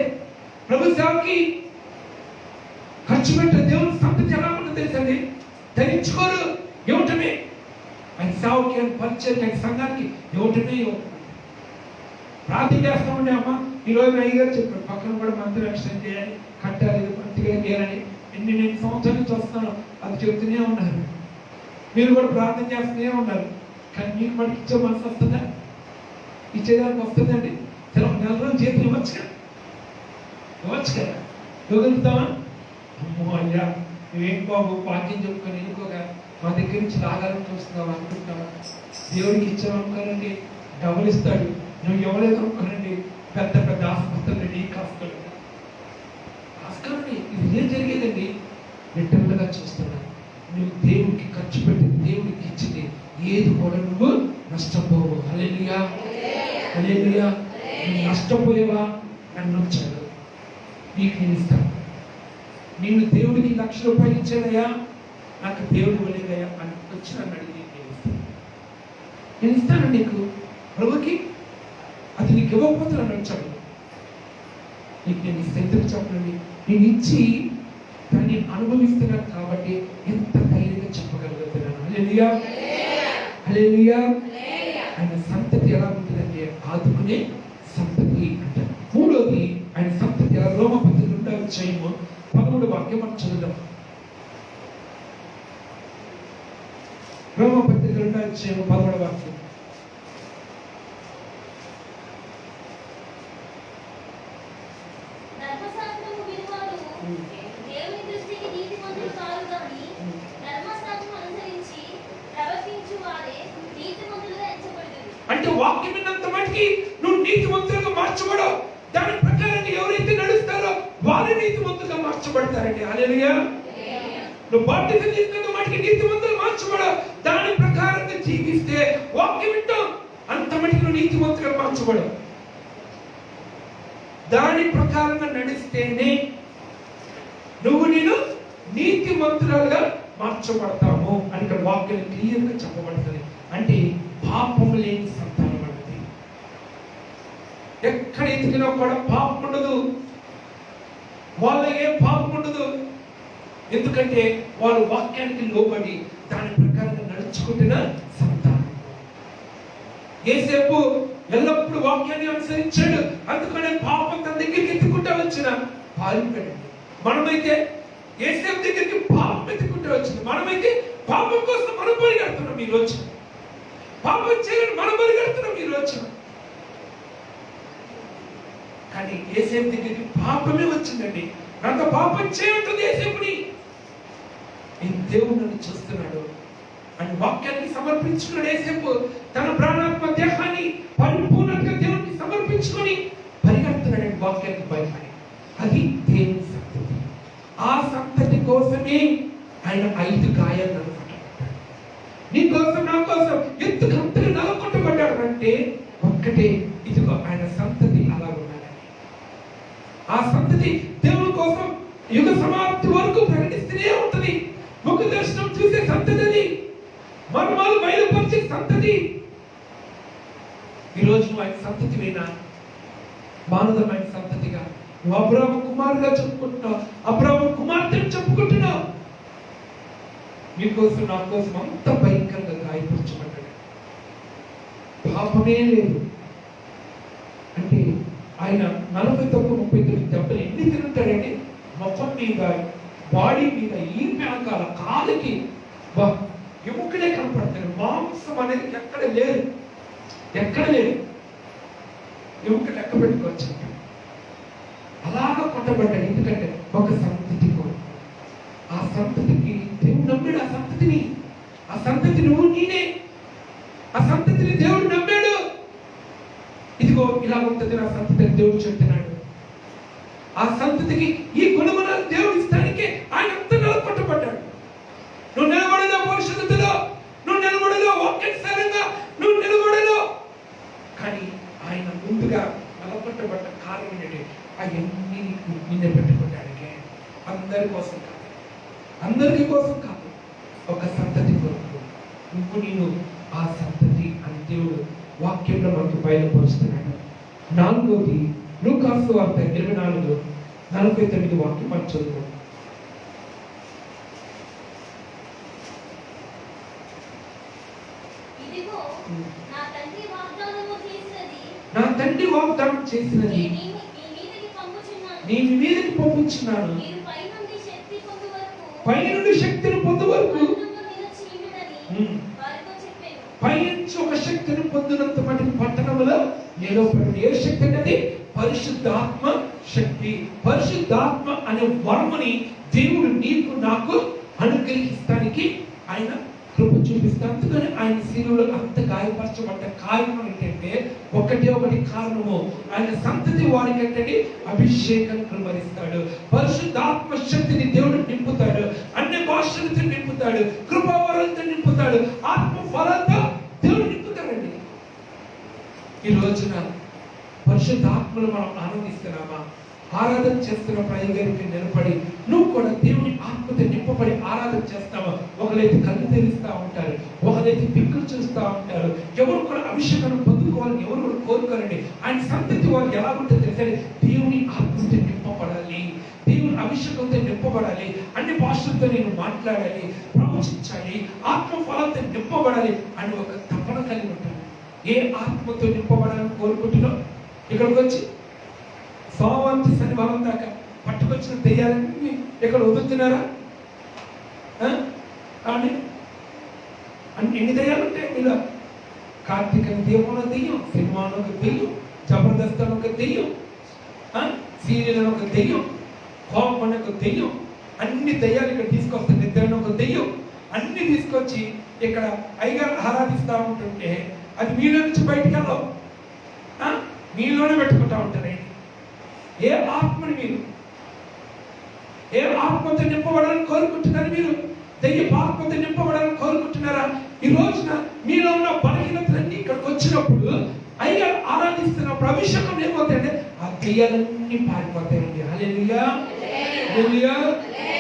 [SPEAKER 1] ప్రభు సేవకి ఖర్చు పెట్టే దేవుని సంతతి ఎలా ఉంటుంది తెలుసండి? ధరించుకోరు, ఇవ్వటమే. ఆయన సేవకి, ఆయన పరిచయం, ఆయన సంఘానికి ఇవ్వటమే. ప్రార్థన చేస్తామండి. అమ్మ ఈరోజు అయ్యగారు చెప్పాడు, పక్కన కూడా మంత్రి రక్షణ చేయాలి, కట్టాలి, మంత్రిగా చేయాలని. నేను సంవత్సరాల నుంచి వస్తాను, అది చెబుతూనే ఉన్నారు. మీరు కూడా ప్రార్థన చేస్తూనే ఉన్నారు. కానీ మీకు మనకి ఇచ్చే మనసు వస్తుందా? ఇచ్చేదానికి వస్తుందండి? సరే, 4 రోజులు చేతులు ఇవ్వచ్చు కదా, ఇవ్వగలుగుతామా? అమ్మో అయ్యా నువ్వేం బాబు వాక్యం చెప్పుకొని ఎందుకోగా మా దగ్గర నుంచి లాగాలని చూస్తున్నావు అనుకుంటున్నావా? దేవుడికి ఇచ్చామనుకోనండి డబ్బులు ఇస్తాడు. నువ్వు ఇవ్వలేదు అనుకోనండి పెద్ద పెద్ద ఆస్పత్రులు, ఈ కాస్కలు ఇది ఏం జరిగేదండి? లిటరల్గా చూస్తున్నా. నువ్వు దేవుడికి ఖర్చు పెట్టి దేవుడికి ఇచ్చింది ఏది కూడా నువ్వు నష్టపోవు. హల్లెలూయా, హల్లెలూయా. నువ్వు నష్టపోయేవా? నన్ను వచ్చాడు, నీకు నేను ఇస్తాను. నేను దేవుడికి 1,00,000 రూపాయలు ఇచ్చానయ్యా, నాకు దేవుడు ఇవ్వలేదయ్యా అని వచ్చి నన్ను అడిగి నేను ఇస్తాను నీకు. ప్రభుకి అది నీకు ఇవ్వకపోతే నన్ను వచ్చాడు, నీకు నేను ఇస్తే ఎందుకు చెప్పండి? నేను ఇచ్చి దాన్ని అనుభవిస్తున్నాను కాబట్టి ఎంత ధైర్యంగా చెప్పగలుగుతున్నాను. హల్లెలూయా, హల్లెలూయా. ఆయన సంతతి ఎలా ఉంటుందంటే ఆదుకునే సంతతి అంటారు. 3వది ఆయన సంతతి ఎలా? రోమపత్రిక 2వ అధ్యాయము 13వ వాక్యం మనం చదువుదాం. రోమపత్రిక 2వ అధ్యాయము 13వ వాక్యం. అంటే వాక్యం విన్నంత మటుకి నువ్వు నీతిమంతులుగా మార్చబడవు. దాని ప్రకారంగా ఎవరైతే నడుస్తారో వారు నీతిమంతులుగా మార్చబడతారండి. హల్లెలూయా. నువ్వు బాప్టిజం తీసుకున్నంత మటుకి నీతిమంతులు మార్చబడవు. దాని ప్రకారంగా జీవిస్తే, వాక్యం వింటావు అంత మటుకి నువ్వు నీతిమంతులుగా మార్చబడవు. దాని ప్రకారంగా నడిస్తేనే నేను నీతిమంతులుగా మార్చబడతాము అని ఇక్కడ వాక్యం క్లియర్గా చెప్పబడుతుంది. అంటే పాపము లేని సంతానం అనేది ఎక్కడ ఎతికినా కూడా పాపం ఉండదు. వాళ్ళ ఏ పాపం ఉండదు. ఎందుకంటే వాళ్ళు వాక్యానికి లోబడి దాని ప్రకారంగా నడుచుకుంటున్న సంతానం. యేసేపు ఎల్లప్పుడూ వాక్యాన్ని అనుసరించాడు. అందుకనే పాపం తన దగ్గరికి ఎత్తుకుంటూ వచ్చిన పారిపోయాడు. మనమైతే యేసేపు దగ్గరికి పాపం ఎత్తుకుంటూ వచ్చింది. మనమైతే పాపం కోసం మనం పరిగెడుతున్నాం. ఈ రోజు పాపం చేయాలని మనం పరిగెడుతున్నాం ఈ రోజు. కానీ యేసేపు దగ్గరికి పాపమే వచ్చిందండి. నాతో పాపం చేయంటుంది యేసేపుని. దేవుడు నన్ను చూస్తున్నాడు అని వాక్యానికి సమర్పించుకున్నాడు. యేసేపు తన ప్రాణాత్మ దేహాన్ని పరిపూర్ణంగా దేవునికి సమర్పించుకొని పరిగెడుతున్నాడు వాక్యానికి భయపడి. అది దేవుని సంతతి. ఆ సంతతి కోసమే ఆయన 5 గాయాలు నలుకొట్టబడ్డాడు. నీ కోసం, నా కోసం ఎందుకు అంతగా నలుకొట్టబడ్డాడు అంటే ఒక్కటే, ఇదిగో ఆయన సంతతి అలా ఉండాలని. ఆ సంతతి దేవుని కోసం యుగ సమాప్తి వరకు ప్రకటిస్తూనే ఉంటుంది. ముఖ దర్శనం చూసే సంతతి, మర్మాలు బయలుపరిచే సంతతి. ఈరోజు నువ్వు ఆయన సంతతి వినా, మానదమైన సంతతిగా నువ్వు అబ్రాహాము కుమారుగా చెప్పుకుంటున్నావు, అబ్రాహాము కుమార్తెను చెప్పుకుంటున్నావు. మీకోసం నా కోసం అంత భయంకరంగా గాయపరచబడ్డాడు. పాపమే లేదు అంటే ఆయన 49-39 దెబ్బలు ఎన్ని తిరుగుతాడండి? మొఖం మీద, బాడీ మీద, ఈ మేకాల కాలుకి ఎముకలే కనపడతాడు. మాంసం అనేది ఎక్కడ లేదు, ఎక్కడ లేదు. ఎముక లెక్క పెట్టుకోవచ్చు. అలాగా కొట్టబడ్డాడు. ఎందుకంటే ఒక సంతతి కొరకు. ఆ సంతతికి దేవుడు నమ్మాడు. ఆ సంతతి నువ్వు నేనే. ఆ సంతతిని దేవుడు నమ్మాడు. ఇదిగో ఇలా ఉంటుంది నా సంతతి దేవుడు చెప్తున్నాడు. ఆ సంతతికి ఈ గుణగుణాలు దేవుడు ఇస్తానికి ఆయన అంతగా కొట్టబడ్డాడు. నువ్వు నిలబడలో పరిశుద్ధతలో, నువ్వు నిలబడలో వాక్యానుసారంగా, నువ్వు నిలబడలో. కానీ ఆయన ముందుగా నిలబట్టబడ్డ కారణం ఏంటంటే అవన్నీ నిన్న పెట్టుకుంటాడికే. అందరి కోసం కాదు, అందరికి కోసం కాదు, ఒక సంతతి కొరకు. నేను ఆ సంతతి అని దేవుడు వాక్యంలో మనకు బయలుపరుస్తున్నాడు. 4వది లూకాసు వార్త 24:49 వాక్యం మనం చదువుకోండి.
[SPEAKER 2] నా
[SPEAKER 1] తండ్రి వాగ్దానం చేసినది నీ మీదకి పంపుచున్నాను, పైనుండి శక్తిని పొందు వరకు. పైనుంచి ఒక శక్తిని పొందినంత మటుకు పట్టణంలో నిలబడి. ఏ శక్తి అంటే పరిశుద్ధాత్మ శక్తి. పరిశుద్ధాత్మ అనే వరముని దేవుడు నీకు నాకు అనుగ్రహిస్తానికి ఆయన కృప చూపిస్తాను. అందుకని ఆయన శిలువలో అంత గాయపరచబడ్డ కారణం ఏంటంటే ఒకటి కారణము, ఆయన సంతతి వారికి ఏంటంటే అభిషేకం కృమరిస్తాడు. పరిశుద్ధాత్మ శక్తిని దేవుడు నింపుతాడు, అన్ని భాషలతో నింపుతాడు, కృపావరాలతో నింపుతాడు, ఆత్మ ఫలంతో దేవుడు నింపుతాడండి. ఈ రోజున పరిశుద్ధాత్మను మనం ఆనందిస్తున్నామా? ఆరాధన చేస్తున్న ప్రయోగానికి నిలబడి నువ్వు కూడా దేవుని ఆత్మతో నింపబడి ఆరాధన చేస్తావా? ఒకరైతే కళ్ళు తెరుస్తూ ఉంటారు, ఒకరైతే దిక్కులు చూస్తూ ఉంటారు. ఎవరు కూడా అభిషేకం పొందుకోవాలని ఎవరు కూడా కోరుకోరండి. ఆయన సంతతి వాళ్ళు ఎలా ఉంటుందో తెలిసే దేవుని ఆత్మతో నింపబడాలి, దేవుని అభిషేకంతో నింపబడాలి, అన్ని భాషలతో నేను మాట్లాడాలి, ప్రవచించాలి, ఆత్మ ఫలంతో నింపబడాలి అని ఒక తపన కలిగి ఉంటాను. ఏ ఆత్మతో నింపబడాలని కోరుకుంటున్నావు? ఇక్కడికి వచ్చి సోమవారం శనివారం దాకా పట్టుకొచ్చిన దెయ్యాలని ఇక్కడ వదులుతున్నారా? కానీ ఎన్ని దెయ్యాలు ఉంటాయి మీలో? కార్తీక దీపంలో దెయ్యం, సినిమాలో ఒక దెయ్యం, జబర్దస్త్ అని ఒక దెయ్యం, సీరియల్ అని ఒక దెయ్యం, కోపం అని ఒక దెయ్యం, అన్ని దెయ్యాలు ఇక్కడ తీసుకొస్తాయి. నిద్ర అని ఒక దెయ్యం, అన్ని తీసుకొచ్చి ఇక్కడ అయ్యగారు ఆరాధిస్తూ ఉంటుంటే అది మీలో నుంచి బయటికి వెళ్ళవు, మీలోనే పెట్టుకుంటా ఉంటారండి. ఏ ఆత్మని మీరు ఏ ఆత్మతో నింపబడాలని కోరుకుంటున్నారు? మీరు దెయ్య ఆత్మతో నింపబడాలని కోరుకుంటున్నారా? ఈ రోజున మీలో ఉన్న బలహీనతలన్నీ ఇక్కడికి వచ్చినప్పుడు అయ్యా ఆరాధిస్తున్నప్పుడు అభిషేకం ఏమవుతాయంటే ఆ దెయ్యాలన్నీ పారిపోతాయండి. హల్లెలూయా, హల్లెలూయా.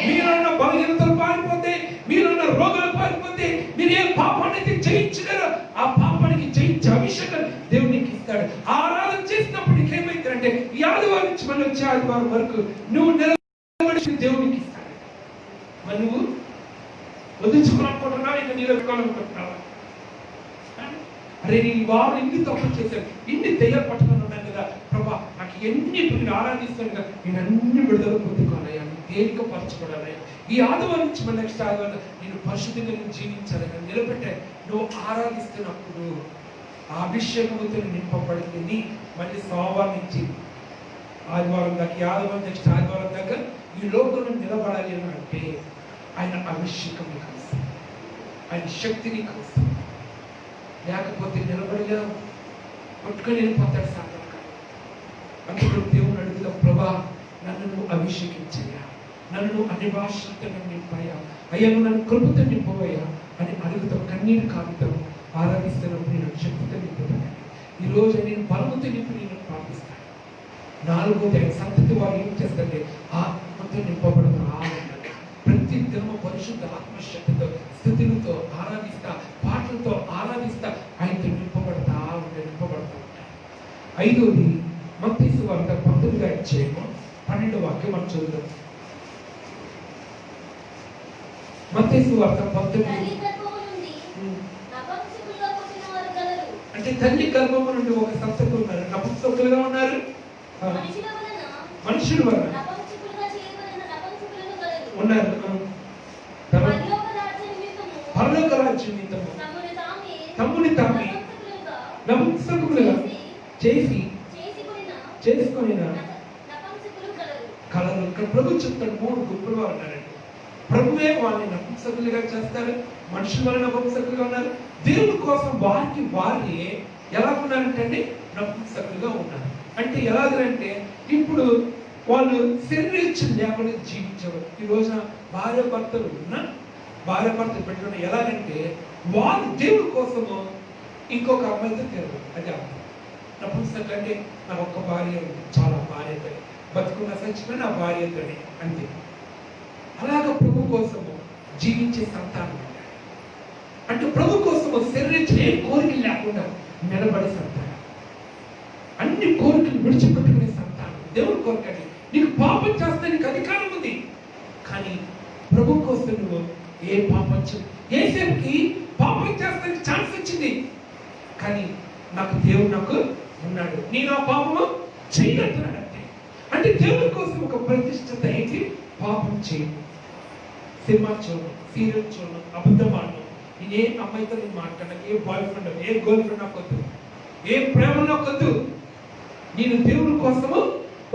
[SPEAKER 1] మీరున్న బలహీనతలు పారిపోతాయి, మీరున్న రోగాలు పారిపోతాయి. మీరు ఏ పాపానికి జయించలేరో ఆ పాపానికి జయించే అభిషేకం దేవునికి ఇస్తాడు. ఆరాధన చేసినప్పుడు నీకేమైందంటే ఈ ఆదివారం నుంచి మళ్ళీ వచ్చే ఆదివారం వరకు నువ్వు నిలబడి దేవునికి ఇస్తాడు. మరి నువ్వు వదిలించుకోవాలనుకుంటున్నావా? ఇంకా నీలో పెట్టుకోవాలనుకుంటున్నావా? అరే నేను ఈ వారం ఇన్ని తప్పులు చేశాను, ఇన్ని దెయ్యాలు పట్టుకొని ఉన్నాను కదా ప్రభా, నాకు ఎన్ని నేను ఆరాధిస్తాను కదా, నేను అన్ని విడుదల పొందుకోవాలయ్యా, తేలిక పరచుకోవాలయ్యా. ఈ ఆదివారం నుంచి మన నెక్స్ట్ ఆదివారం నేను పరిశుద్ధంగా జీవించాలని నిలబెట్టే నువ్వు ఆరాధిస్తున్నప్పుడు ఆ అభిషేకంతో నింపబడింది. మళ్ళీ సోమవారం నుంచి ఆదివారం దాకా, ఈ ఆదివారం నెక్స్ట్ ఆదివారం దాకా ఈ లోకంలో నిలబడాలి అని అంటే ఆయన అభిషేకం కలుస్తాం, ఆయన శక్తిని కలుస్తాం. లేకపోతే నిలబడలేవు, కొట్టుకొని వెళ్ళిపోతాడు సాధన. అందుకు దేవుని అడుగుతాం, ప్రభా నన్ను నువ్వు అభిషేకించయ్యా, నన్ను అన్ని భాషలతో నన్ను నింపాయా, అయ్యా నువ్వు నన్ను కృపతో నింపవయ్యా అని అడుగుతాం. కన్నీరు కాగుతాం. ఆరాధిస్తున్నప్పుడు నేను శక్తితో నింపుతాను. ఈ రోజు నేను బలముతో నింపి నేను ప్రార్థిస్తాను. 4వది ఆయన సంతతి వారు ఏం చేస్తారంటే ఆత్మతో నింపబడతా ఉంటారు. ప్రతి దినము పరిశుద్ధ ఆత్మశక్తితో స్థుతులతో ఆరాధిస్తా, పాటలతో ఆరాధిస్తా ఆయనతో నింపబడతా ఉంటారు. 5వది మత్తయి సువార్త 12 వాక్యం మనం చదువుతాం. మత్తయి సువార్త 19.
[SPEAKER 2] తల్లి గర్భము నుండి నపుంసకులుగా పుట్టిన వారు కలరు.
[SPEAKER 1] అంటే తల్లి గర్భము నుండి ఒక సంతకులు ఉన్నారు, నపుంసకులుగా ఉన్నారు. మనుషుల వలన
[SPEAKER 2] నపుంసకులుగా చేయబడిన నపుంసకులను కలరు.
[SPEAKER 1] ఉన్నారు.
[SPEAKER 2] పరలోక రాజ్యం నిమిత్తము
[SPEAKER 1] తమ్ముని తామే నపుంసకులుగా చేసి చేసుకొని
[SPEAKER 2] నపుంసకులు కలరు.
[SPEAKER 1] కలరు. ఇక్కడ ప్రభు చెప్తాడు 3 గుంపులుగా ఉన్నారండి. ప్రభువే వాళ్ళని నపుంసకులుగా చేస్తారు, మనుషుల వల్ల నపుంసకులుగా ఉన్నారు. దేవుని కోసం వారికి వారే ఎలా ఉన్నారంటే అండి నపుంసకులుగా ఉన్నారు. అంటే ఎలాగంటే ఇప్పుడు వాళ్ళు శరీరం లేకుండా జీవించేవారు. ఈ రోజున భార్య భర్తలు పెట్టుకున్న ఎలాగంటే వాళ్ళు దేవుడి కోసము ఇంకొక అమ్మాయితో తిరగరు. అది అర్థం. నపుంసకులు అంటే నాకు ఒక్క భార్య ఉంది, చాలా భార్యతో బతుకున్న సచ్చిపోయి నా భార్యతోనే అంతే. అలాగ ప్రభు కోసము జీవించే సంతానం అంటే ప్రభు కోసము శరీరం ఏ కోరికలు లేకుండా నిలబడే సంతానం, అన్ని కోరికలు విడిచిపెట్టుకునే సంతానం. దేవుడి కోరికని నీకు పాపం చేస్తే నీకు అధికారం ఉంది, కానీ ప్రభు కోసం నువ్వు ఏ పాపం ఏసేపుకి పాపం చేస్తే ఛాన్స్ వచ్చింది, కానీ దేవుడు నాకు ఉన్నాడు, నేను ఆ పాపము చేయగలుగుతున్నాడు. అంటే దేవుడి కోసం ఒక ప్రతిష్టత ఏంటి? పాపం చేయను, సినిమా చూడను, సీరియల్ చూడను, అబద్ధం ఆడను, నేను ఏ అమ్మాయితో నేను మాట్లాడను, ఏ బాయ్ ఫ్రెండ్, ఏ గర్ల్ ఫ్రెండ్ నాకు వద్దు, ఏ ప్రేమ నాకు వద్దు. నేను దేవుడి కోసము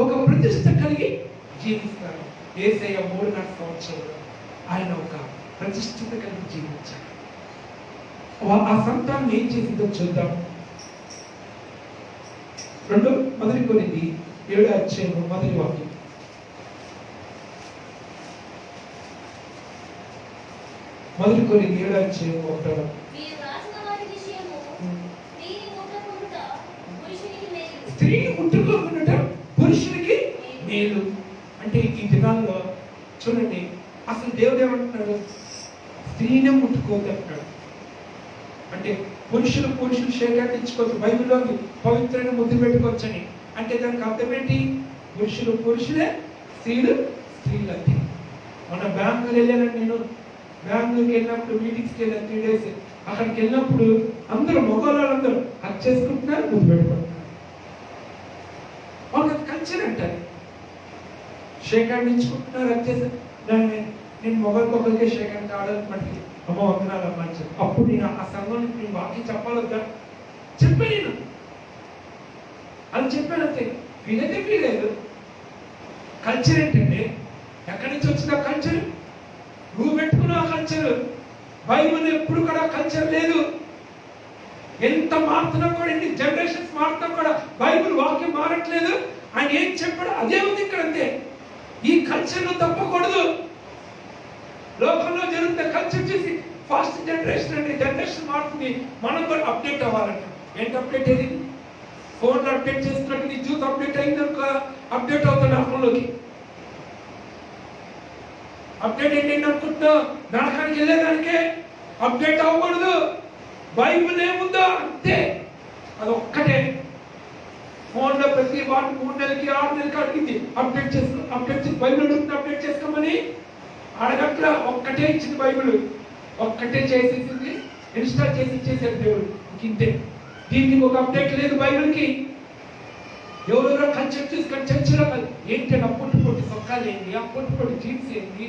[SPEAKER 1] ఒక ప్రతిష్ట కలిగి జీవిస్తాను. యేసయ్య 3.5 సంవత్సరాలు ఆయన ఒక ప్రతిష్టత కలిగి జీవించాడు. ఆ సంతానం ఏం చేసిందో చూద్దాం. 2 కొరింథీ 7 మొదటి వాక్యం. Korinthీ 7:1. స్త్రీని ముట్టుకోకుండా పురుషునికి మేలు. అంటే ఈ దినాల్లో చూడండి, అసలు దేవుడు ఏమంటున్నాడు? స్త్రీనే ముట్టుకోవద్దు అంటున్నాడు. అంటే పురుషులు శేఖరించుకోవచ్చు, బైబిల్లో పవిత్రమైన ముద్దు పెట్టుకోవచ్చని. అంటే దానికి అర్థం ఏంటి? పురుషులే, స్త్రీలు అంతే. మన బెంగళూరు వెళ్ళానండి, నేను బెంగళూరుకి వెళ్ళినప్పుడు మీటింగ్స్కి వెళ్ళాను 3 days. అక్కడికి వెళ్ళినప్పుడు అందరూ మగవాళ్ళందరూ హక్ చేసుకుంటున్నారు, ముద్దు పెట్టుకుంటున్నారు. వాళ్ళకి కల్చర్ అంటారు. షేక్ హ్యాండ్ ఇచ్చుకుంటున్నారు, హక్ చేసి నేను మొగలికొకరికే షేక్ హ్యాండ్ ఆడని బట్టి అమ్మ వందనాలు అమ్మ అని చెప్పి, అప్పుడు నేను ఆ సంఘం నేను వాకి చెప్పాలొద్దా? చెప్పాను, నేను అది చెప్పాను అంతే. వీలైతే వీలేదు. కల్చర్ ఏంటంటే ఎక్కడి నుంచి వచ్చిన కల్చర్? నువ్వు పెట్టుకున్న కల్చర్. బైబిల్ ఎప్పుడు కూడా కల్చర్ లేదు. ఎంత మారుతున్నా కూడా, ఎన్ని జనరేషన్స్ మారుతున్నా కూడా బైబిల్ వాక్యం మారట్లేదు. ఆయన ఏం చెప్పాడు అదే ఉంది ఇక్కడ, అంతే. ఈ కల్చర్ను తప్పకూడదు. లోకంలో జరుగుతున్న కల్చర్ చూసి ఫాస్ట్ జనరేషన్ మారుతుంది, మనం కూడా అప్డేట్ అవ్వాలంట. ఏంటి అప్డేట్? ఏది? ఫోన్లో అప్డేట్ చేస్తున్నట్టు నీ జీవితం అప్డేట్ అయిందనుకో, అప్డేట్ అవుతాడు లోకంలోకి. అప్డేట్ ఏంటంటే అనుకుంటున్నా, నరకానికి వెళ్ళేదానికే అప్డేట్ అవ్వకూడదు. బైబిల్ ఏముందో అంతే, అది ఒక్కటే. ఫోన్లో ప్రతి వాటి 3 నెలలకి 6 నెలలకి అడిగింది అప్డేట్ చేసి బైబిల్ అడుగుతుంది అప్డేట్ చేసుకోమని. అడగట్ల, ఒక్కటే ఇచ్చింది బైబిల్, ఒక్కటే చేసేసింది, ఇన్స్టాల్ చేసి ఇచ్చేసాడు దేవుడు. ఇంతే. దీనికి ఒక అప్డేట్ లేదు బైబిల్కి. ఎవరెవరో కల్చర్ చూసుకొని చర్చిలో ఏంటి? ఆ పొట్టి సొక్కాలు ఏంటి, ఆ పొట్టి జీన్స్ ఏంటి,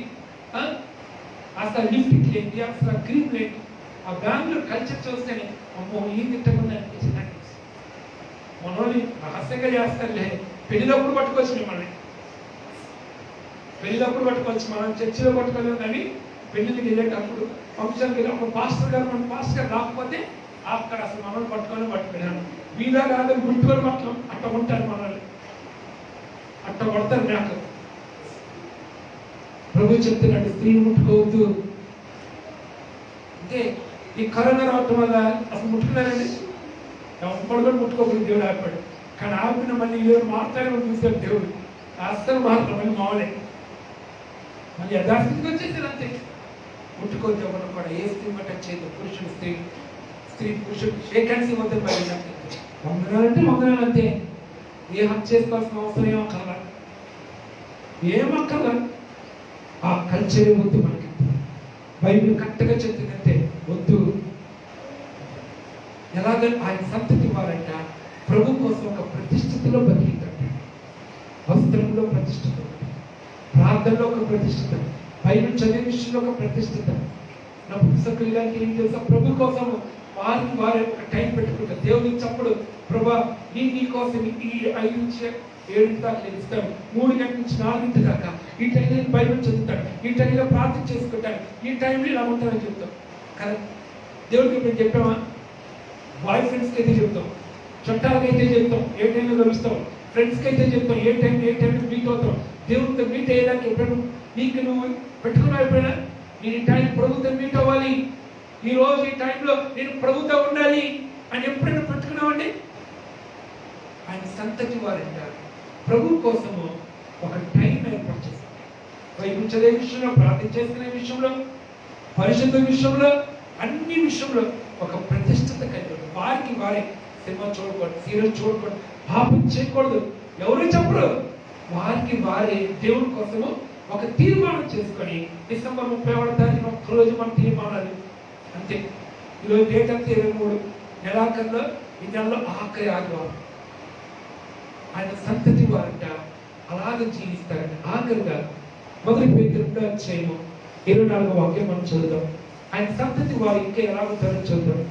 [SPEAKER 1] అసలు లిప్టిక్ ఏంటి, అసలు క్రీమ్ ఏంటి. ఆ బెంగళూరు కల్చర్ చూస్తేనే అమ్మో ఏం తిట్టకుండా అనిపించింది. మనోని రహస్యంగా చేస్తారులే, పెళ్ళినప్పుడు పట్టుకోవచ్చు మిమ్మల్ని, మనం చర్చిలో పట్టుకోలేము, కానీ పెళ్ళికి వెళ్ళేటప్పుడు ఫంక్షన్కి వెళ్ళినప్పుడు పాస్టర్ గారు రాకపోతే అక్కడ అసలు మనల్ని పట్టుకెళ్ళాను. వీలా కాదు, గుంటూరు పట్టణం అట్ట ఉంటారు, మనల్ని అట్ట కొడతారు. నాకు ప్రభు చెప్తున్నాడు, స్త్రీని ముట్టుకోవద్దు. అంటే ఈ కరోనా రావటం వల్ల అసలు ముట్టుకున్నారండి, ఎప్పుడు కూడా ముట్టుకోకూడదు దేవుడు ఆపాడు. కానీ ఆపిన మళ్ళీ ఎవరు మాట్లాడే చూసాడు దేవుడు, అస్సలు మాత్రం మళ్ళీ మామూలే, మళ్ళీ యథాస్థితికి వచ్చేసారు అంతే. ముట్టుకోవద్దు ఎవరు కూడా, ఏ స్త్రీ టచ్ చేయదు. పురుషుడు షేక్ హ్యాండ్స్ ఇవ్వద్దు. వందనాలంటే వందనాలు అంతే, ఏ హక్ చేసుకోవాల్సిన అవసరం ఏమో కల. ఏమక్కర్లా, ఆ కల్చరే వద్దు మనకి. బైబిల్ కరెక్ట్గా చెప్తుందంటే వద్దు. ఎలాగ ఆయన సంతతి వారంట ప్రభు కోసం ఒక ప్రతిష్ఠితలో బతికిందంట. వస్త్రంలో ప్రతిష్ఠిత, ప్రార్థనలో ఒక ప్రతిష్ఠిత, బైబిల్ చదివే విషయంలో ఒక ప్రతిష్ఠిత. నా పుస్తకులు గారికి ఏం తెలుసా, ప్రభు కోసం వారికి వారే ఒక టైం పెట్టుకుంటారు. దేవుడు ఇచ్చినప్పుడు ప్రభా నీ కోసం ఈ 5 నుంచి 7 దాకా ఇస్తాడు, 3 గంటల నుంచి 4 దాకా ఈ టైంలో బైబిల్ చదువుతాడు, ఈ టైంలో ప్రార్థన చేసుకుంటాడు, ఈ టైంలో ఇలా ఉంటాడని చెప్తాం కదా. దేవుడికి ఇప్పుడు చెప్పామా? బాయ్ ఫ్రెండ్స్కి అయితే చెప్తాం, చుట్టాలకి అయితే చెప్తాం, ఏ టైంలో కలుస్తాం, ఫ్రెండ్స్కి అయితే చెప్తాం, ఏ టైంలో మీట్ అవుతాం. దేవుడితో మీట్ అయ్యేదానికి ఎప్పుడైనా నీకు నువ్వు పెట్టుకున్నావు? ఎప్పుడైనా నేను ఈ టైం ప్రభుత్వం మీట్ అవ్వాలి, ఈ రోజు ఈ టైంలో నేను ప్రభుత్వం ఉండాలి అని ఎప్పుడైనా పెట్టుకున్నామండి? ఆయన సంతతి వారంటారు ప్రభు కోసము ఒక టైం ఏర్పాటు చేశారు. బైబిల్ చదివే విషయంలో, ప్రార్థన చేసుకునే విషయంలో, పరిశుద్ధ విషయంలో, అన్ని విషయంలో ఒక ప్రతిష్టత కలిగి వారికి వారే సినిమా చూడకూడదు, సీరియల్ చూడకూడదు, పాపం చేయకూడదు, ఎవరు చెప్పరు. వారికి వారే దేవుడి కోసము ఒక తీర్మానం చేసుకొని డిసెంబర్ 31వ తారీఖున ఒక్కరోజు మన తీర్మానాలు అంతే. ఈరోజు డేట్ అంతా 23 నెలాఖరులో, ఈ నెలలో ఆఖరి ఆదివారం. ఆయన సంతతి వారంట అలాగ జీవిస్తారంట. ఆఖరిగా 1 పేతురు 2:24 వాక్యం మనం చదువుదాం. ఆయన సంతతి వారు ఇంకా ఎలా ఉంటారో చదువుదాం.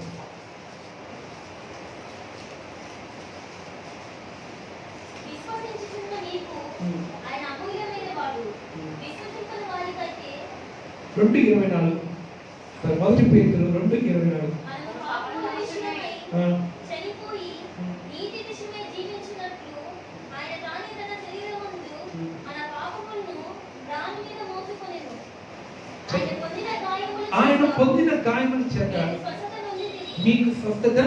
[SPEAKER 2] ఆయన అమూల్యమైన వాడు, విశ్వసింపని వారికైతే
[SPEAKER 1] 2:24 1 పేతురు 2:24
[SPEAKER 2] మనము పాపముల విషయమై చనిపోయి నీతి విషయమై జీవించినట్లు ఆయన తానే తన శరీరమందు మన పాపములను రాణి మీద మోసుకొనెను.
[SPEAKER 1] ఆయన పొందిన గాయముల చేత మీకు స్వస్థత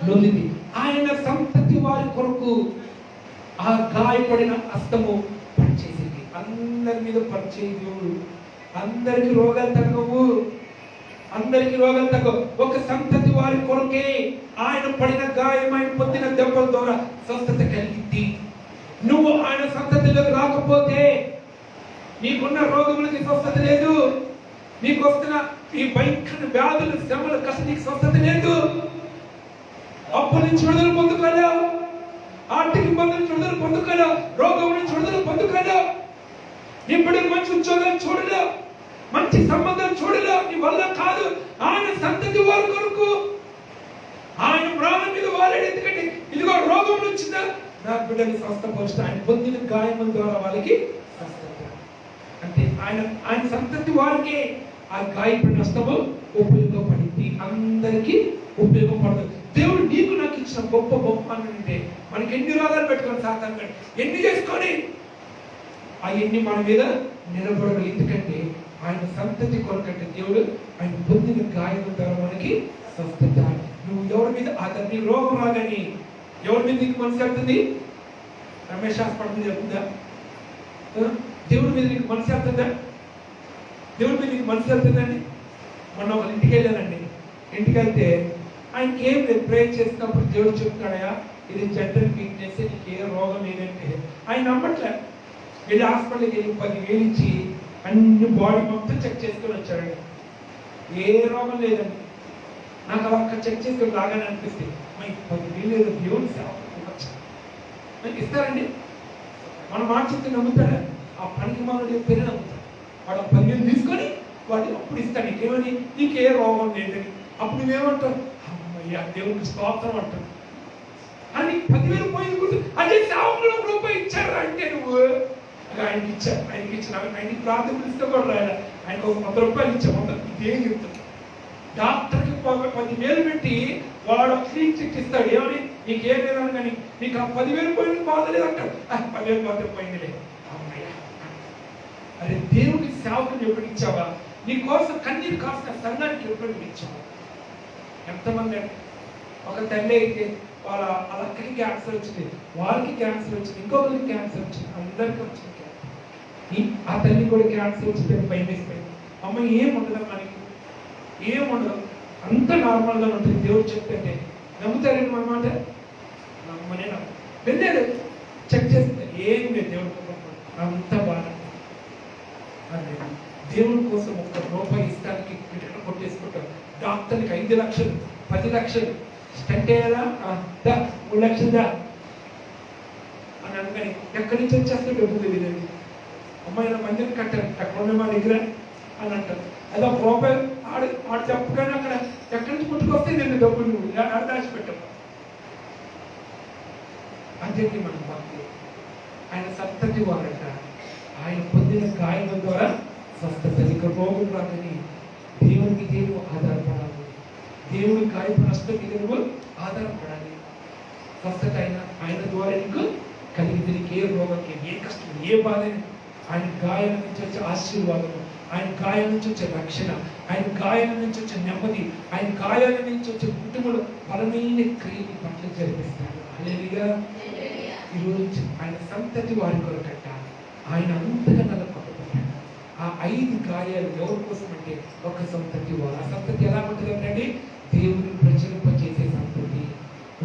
[SPEAKER 1] నొందింది. ఆయన సంతతి వారి కొరకు ఆ గాయపడిన హస్తము పనిచేసింది. అందరి మీద పనిచేయదు దేవుడు. అందరికి రోగాలు తగ్గవు, అందరికి రోగాలు తగ్గవు. ఒక సంతతి వారి కొరకే ఆయన పడిన గాయం, ఆయన పొందిన దెబ్బల ద్వారా స్వస్థత కలిగింది. నువ్వు ఆయన సంతతిలోకి రాకపోతే నీకున్న రోగములకి స్వస్థత లేదు, నీకు వస్తున్న ఈ భయంకర వ్యాధులు, శ్రమలు, కష్ట నీకు స్వస్థత లేదు. అప్పుల నుంచి విడుదల పొందుకోలేవు, ఆర్థిక ఇబ్బందుల నుంచి విడుదల పొందుకోలేవు, రోగం నుంచి విడుదల పొందుకోలేవు, నీ బిడ్డలు మంచి ఉద్యోగాలు చూడలేవు, మంచి సంబంధాలు చూడలేవు. నీ వల్ల కాదు. ఆయన సంతతి వారి కొరకు ఆయన ప్రాణం మీద వాడాడు. ఎందుకంటే ఇదిగో రోగం వచ్చిందా, నా బిడ్డని స్వస్థపరుస్తూ ఆయన పొందిన గాయముల ద్వారా వాళ్ళకి స్వస్థత. అంటే ఆయన సంతతి వారికి ఆ గాయపడిన హస్తము ఉపయోగపడింది, అందరికీ ఉపయోగపడదు. దేవుడు నీకు నాకు ఇచ్చిన గొప్ప బహుమానం అంటే మనకి ఎన్ని రోగాలు పెట్టుకొని సాధారణ ఎన్ని చేసుకొని అవన్నీ మన మీద నిలబడదు. ఎందుకంటే ఆయన సంతతి కొరకంటే దేవుడు ఆయన పొందిన గాయం ద్వారా మనకి స్వస్థత. నువ్వు ఎవరి మీద నీ రోగం రాగాని ఎవరి మీద నీకు మనసు వెళ్తుంది? రమేష్ హాస్పిటల్ చెప్తుందా? దేవుడి మీద నీకు మనసు వెళ్తుందా? దేవుడి మీద నీకు మనసు వెళ్తుందండి. మొన్న ఒక ఇంటికి వెళ్ళానండి. ఇంటికి వెళ్తే ఆయనకి ఏం లేదు, ప్రే చేసినప్పుడు దేవుడు చెప్తాడయా ఇది జనరల్ వీక్నెస్, నీకు ఏ రోగం లేదంటే ఆయన నమ్మట్లే. వెళ్ళి హాస్పిటల్కి వెళ్ళి 10,000 ఇచ్చి అన్ని బాడీ మొత్తం చెక్ చేసుకొని వచ్చాడండి. ఏ రోగం లేదండి. నాకు అలా చెక్ చేసుకొని రాగానే అనిపిస్తుంది, 10,000 లేదు, దేవుడు సేవ నాకు ఇస్తారండి. మనం మాట చెప్తే నమ్ముతారా? ఆ పనికి మనోడు పేరు నమ్ముతాడు. వాడు 10,000 తీసుకొని వాడు అప్పుడు ఇస్తాడు. నీకేమని, నీకే రోగం లేదని. అప్పుడు నువ్వేమంటావు? అమ్మయ్యా దేవుడికి స్తోత్రం అంటాడు. అని 10,000 పోయింది. అదే సేవకులు రూపాయి ఇచ్చారు అంటే నువ్వు ఆయనకి ఇచ్చావు. ఆయనకి ఇచ్చిన ఆయనకి ప్రార్థన పిలిస్తే కూడా రాయాలి. ఆయనకు ఒక 100 రూపాయలు ఇచ్చావు. ఇదేం చెప్తాడు? డాక్టర్కి 10,000 పెట్టి వాడు క్లీన్ చెక్ ఇస్తాడు. ఏమని, నీకేం లేదని. కానీ నీకు ఆ 10,000 పోయింది బాధలేదు అంటాడు. 10,000 మాత్రం పోయిందిలే. అమ్మయ్యా. అరే దేవుడికి సేవకుని ఎప్పుడు ఇచ్చావా? నీ కోసం కన్నీరు కాసిన సంఘానికి ఎప్పుడు ఇచ్చావా? ఎంతమంది ఒక తల్లి అయితే వాళ్ళ అక్కడికి క్యాన్సర్ వచ్చింది, వాళ్ళకి క్యాన్సర్ వచ్చింది, ఇంకొకరికి క్యాన్సర్ వచ్చింది, అందరికీ వచ్చింది క్యాన్సర్. ఆ తల్లి కూడా క్యాన్సర్ వచ్చింది, భయం వేసిపోయింది. అమ్మ ఏం ఉండదు, మనకి ఏం ఉండదు, అంత నార్మల్గా ఉంటుంది. దేవుడు చెప్తే నమ్ముతారండి మన మాట? నమ్మనే నమ్ము. వెళ్ళాడు చెక్ చేస్తే ఏం లేదు, దేవుడు అంత బాగా అని దేవుని కోసం ఒక్క రూపాయి ఇష్టానికి గిటన కొట్టేసుకుంటాం. డాక్టర్కి 5 లక్షలు 10 లక్షలు స్టంట్ అయ్యారా 3 లక్షలు దా అని అనుకని ఎక్కడి నుంచి వచ్చేస్తే డబ్బులు తెలియదండి. అమ్మాయి మందిని కట్టారు అక్కడ మా దగ్గర అని అంటారు. అది ఒక రూపాయి ఆడు చెప్పగానే అక్కడ ఎక్కడి నుంచి పుట్టుకొస్తే నేను డబ్బులు నువ్వు దాచిపెట్టావు. అదేంటి మన భక్తి. ఆయన సంతతి వారట. ఆయన పొందిన గాయాల ద్వారా స్వస్థత. ఇక రోగం రాదని దేవునికి దేవుడు ఆధారపడాలి. దేవుని గాయపు నష్టం మీద నువ్వు ఆధారపడాలి. స్వస్థత ఆయన ద్వారా నీకు కలిగింది. నీకు ఏ రోగంకి ఏ కష్టం ఏ బాధ ఆయన గాయాల నుంచి వచ్చే ఆశీర్వాదము, ఆయన గాయాల నుంచి వచ్చే రక్షణ, ఆయన గాయాల నుంచి వచ్చే నెమ్మది, ఆయన గాయాల నుంచి వచ్చే కుటుంబంలో బలమైన క్రియని పట్ల జరిపిస్తాడు. హల్లెలూయా. ఈరోజు ఆయన సంతతి వారి కొరకట ఆయన అంతగా నలకొట్టబడ్డాడు. ఆ 5 గాయాలు ఎవరి కోసం అంటే ఒక సంతతి వారు. ఆ సంతతి ఎలా ఉంటుంది అంటే దేవుని ప్రచురింపజేసే సంతతి.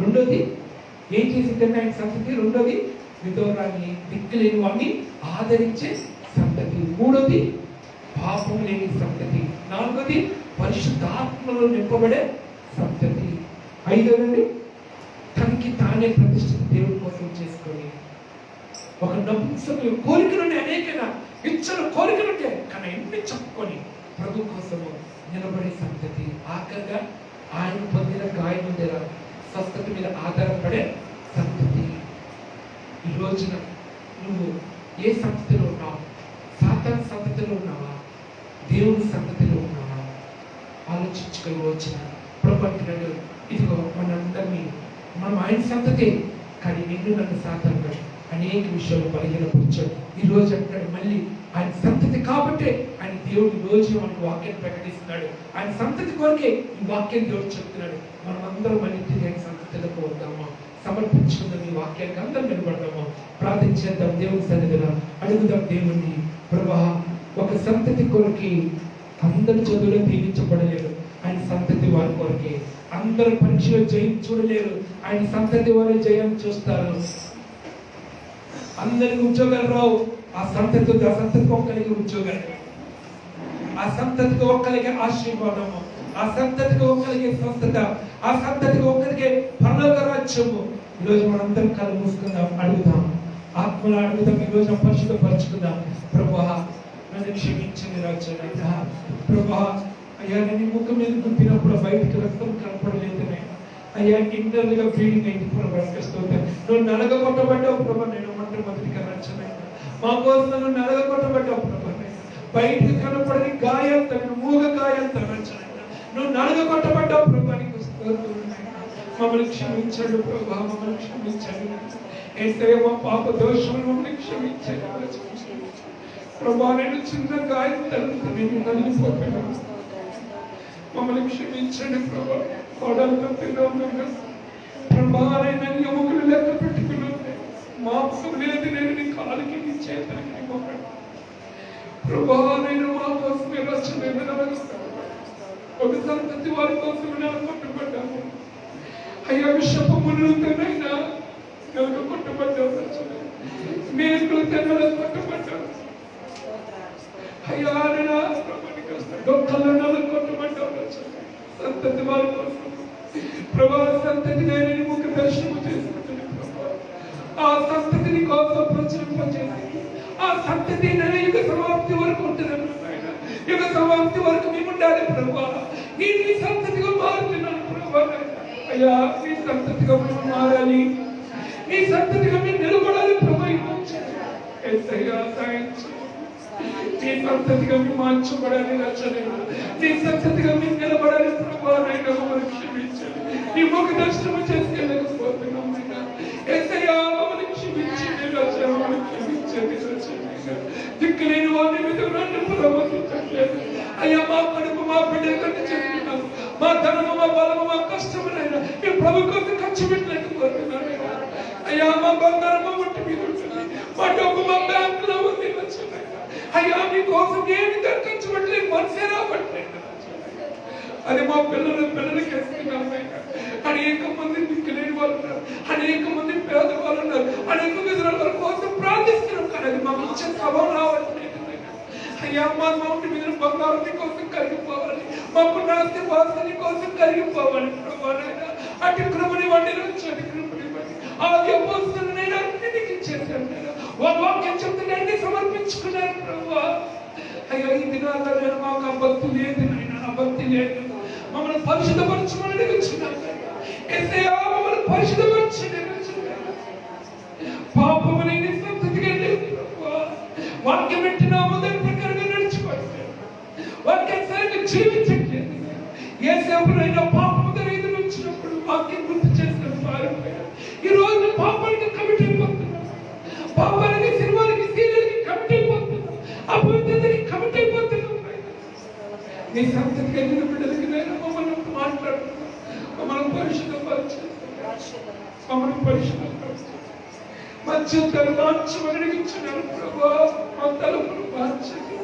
[SPEAKER 1] రెండోది ఏం చేసిందంటే ఆయన సంతతి. రెండోది విధవరాన్ని దిక్కులేని వాడిని ఆదరించే సంతతి. మూడోది పాపం లేని సంతతి. నాలుగోది పరిశుద్ధాత్మలో నింపబడే సంతతి. ఐదోదండి తనకి తానే ప్రతిష్ఠిత దేవుడి కోసం చేసుకొని ఒక నపుంసకులు కోరికలుండే అనేక ఇచ్చల కోరికలుంటే కానీ ఎన్ని చెప్పుకొని ప్రభు కోసము నిలబడే సంతతి. ఆఖరిగా ఆయన పొందిన గాయం మీద స్వస్థత మీద ఆధారపడే సంతతి. ఈ రోజున నువ్వు ఏ సంతతిలో ఉన్నావు? సాతాను సంతతిలో ఉన్నావా? దేవుని సంతతిలో ఉన్నావా? ఆలోచించుకొని వచ్చిన ప్రభు అంటున్నాడు, ఇదిగో మనందరినీ మనం ఆయన సంతతే కానీ నిన్ను నన్ను సాతాను అనేక విషయాలు బలహీనపరిచాడు. ఈ రోజు అంటాడు మళ్ళీ ఆయన సంతతి కాబట్టే ఆయన దేవుడు రోజు మనకు వాక్యాన్ని ప్రకటిస్తున్నాడు. ఆయన సంతతి కొరకే ఈ వాక్యాన్ని దేవుడు చెప్తున్నాడు. మనం అందరం మళ్ళీ ఆయన సంతతిలోకి వద్దామా? సమర్పించుకుందాం. ఈ వాక్యానికి అందరం నిలబడదామా? ప్రార్థించేద్దాం. దేవుని సన్నిధిలో అడుగుదాం దేవుణ్ణి. ప్రభా, ఒక సంతతి కొరకి అందరు చదువులో దీవించబడలేరు. ఆయన సంతతి వారి కొరకే అందరు పరీక్షలో జయం చూడలేరు. ఆయన సంతతి వారి జయం చూస్తారు. అందరికి ఉద్యోగాలు రావు. ఆ సంతతికి ఒక్కరికి ఉద్యోగాలు, ఆ సంతతికి ఒక్కరికి ఆశీర్వాదము, ఆ సంతతికి ఒక్కరికి స్వస్థత, ఆ సంతతికి ఒక్కరికి పరలోక రాజ్యము. ఈరోజు మనందరం కళ్ళు మూసుకుందాం, అడుగుదాం, ఆత్మలో అడుగుదాం. ఈరోజు పరిశుద్ధపరచుకుందాం. ప్రభువా, నన్ను క్షమించండి రాజ్యాన్ని. ప్రభువా, అయ్యా నేను ముఖం మీద గుప్పినప్పుడు బయటికి రక్తం కనపడలేదు. అయ్యా ఇంటర్నల్గా బ్లీడింగ్ అయింది. నువ్వు నలగొట్టబడ్డావు ప్రభా. నేను మొట్టమొదటిగా రక్షణ మా కోసం నువ్వు నలగొట్టబడ్డావు ప్రభా. బయటికి కనపడని గాయంతో మూగ గాయంతో రక్షణ నువ్వు నలగొట్టబడ్డావు ప్రభా. నీకు మమ్మల్ని క్షమించాడు ప్రభా, మమ్మల్ని క్షమించాడు. ఏసయ్య మా పాప దోషం మమ్మల్ని క్షమించాడు ప్రభా. నేను చిన్న గాయం తగ్గుతూ నేను నలిగిపోతున్నాను. మమ్మల్ని క్షమించండి ప్రభా. కోడలతో పిల్లలు ప్రభా, నేను ఎముకలు లెక్క పెట్టుకున్నాను. మాంసం లేదు నేను నీ కాలికి నీ చేతనికి ప్రభా. నేను మా కోసం ఒక సంతతి వారి కోసం కొట్టబడ్డాను. అయ్యా విషపు మునులతోనైనా ఎవరు కొట్టబడ్డావు? మేకులు తెన్నలు కొట్టబడ్డాను. అయ్యా డొక్కలు కొట్టబడ్డావు. సంతతి వారి కోసం ప్రభా, సంతతి నేను ముఖ దర్శనము చేసుకుంటున్నాను ప్రభా. ఆ సంతతిని కోసం ప్రచురింపజేసి ఆ సంతతి నేను యుగ సమాప్తి వరకు ఉంటున్నాను. యుగ సమాప్తి వరకు మేము ఉండాలి ప్రభా. నేను ఈ సంతతిగా మారుతున్నాను ప్రభా. అయ్యా నీ సంతతిగా మేము మారాలి, నీ సంతతిగా మేము నిలబడాలి ప్రభా. నీ సంతతిగా మేము మార్చబడాలి రచన, నీ సంతతిగా మేము నిలబడాలి ప్రభా. నైనా మమ్మల్ని క్షమించండి. నీ ముఖ దర్శనము చేసుకెళ్ళకపోతున్నాం. మమ్మల్ని క్షమించండి రచన, మమ్మల్ని క్షమించండి రచన. దిక్కులేని వారి మీద నన్ను ప్రవర్తించట్లేదు అయ్యా. మా కడుపు మా బిడ్డల కంటే చెప్తున్నాను. మా ధనము మా బలము మా కష్టమునైనా మేము ప్రభు కోసం ఖర్చు పెట్టలేకపోతున్నాను అయ్యా. మా బంగారం మా ఒంటి మీద ఉంటుంది, మా డబ్బు మా బ్యాంకులో ఉంది రచన. అయ్యా మీ కోసం ఏమి ఖర్చు పెట్టలేదు, మనసే రాబట్టలేదు. అది మా పిల్లలకి వేస్తున్నాం. అనేక మంది దిక్కులేని వాళ్ళు ఉన్నారు, అనేక మంది పేదవాళ్ళు ఉన్నారు, అనేక మంది వాళ్ళ కోసం ప్రార్థిస్తున్నాం. కానీ అది మాకు ఇచ్చే స్వభావం రావట్లేదు అయ్యా మా మౌంటి మీద బంగారం నీ కోసం కరిగిపోవాలి, మాకు నాస్తి వాసన నీ కోసం కరిగిపోవాలి ప్రభా నాయన. అటు కృపని వాడిని వచ్చి అటు కృపని వాడి ఆది అపోస్తులు నేను అన్నిటికీ ఇచ్చేసాను నేను. వాళ్ళ వాక్యం చెప్తే అన్ని సమర్పించుకున్నాను ప్రభా. అయ్యా ఈ దినాల్లో నేను మాకు ఆ భక్తి లేదు నాయన, ఆ భక్తి లేదు. మమ్మల్ని పరిశుద్ధపరచమని అడుగుచున్నాను యేసయ్యా, మమ్మల్ని పరిశుద్ధపరచండి. పాపమని నిస్సంతతిగా లేదు ప్రభా. వాక్యం పెట్టిన మొదటి ప్రకారంగా నడిచిపోతాను, వాక్యానుసారంగా జీవించట్లేదు. ఏ సేపునైనా పాపము రైతు వచ్చినప్పుడు వాక్యం గుర్తు చేసిన పారిపోయాను. ఈ రోజు పాపానికి కమిట్ అయిపోతున్నాను, పాపానికి సినిమాలకి సీరియల్కి కమిట్ అయిపోతున్నాను, అపవిత్రతకి కమిట్ అయిపోతున్నాను. నీ సంతతికి ఎన్ని బిడ్డలకి నేను మమ్మల్ని మాట్లాడుతున్నాను, మమ్మల్ని పరిశుద్ధపరచండి, మమ్మల్ని పరిశుద్ధపరచండి. మా జీవితాలు మార్చమని అడిగించున్నాను ప్రభా. మా తలుపులు మార్చండి,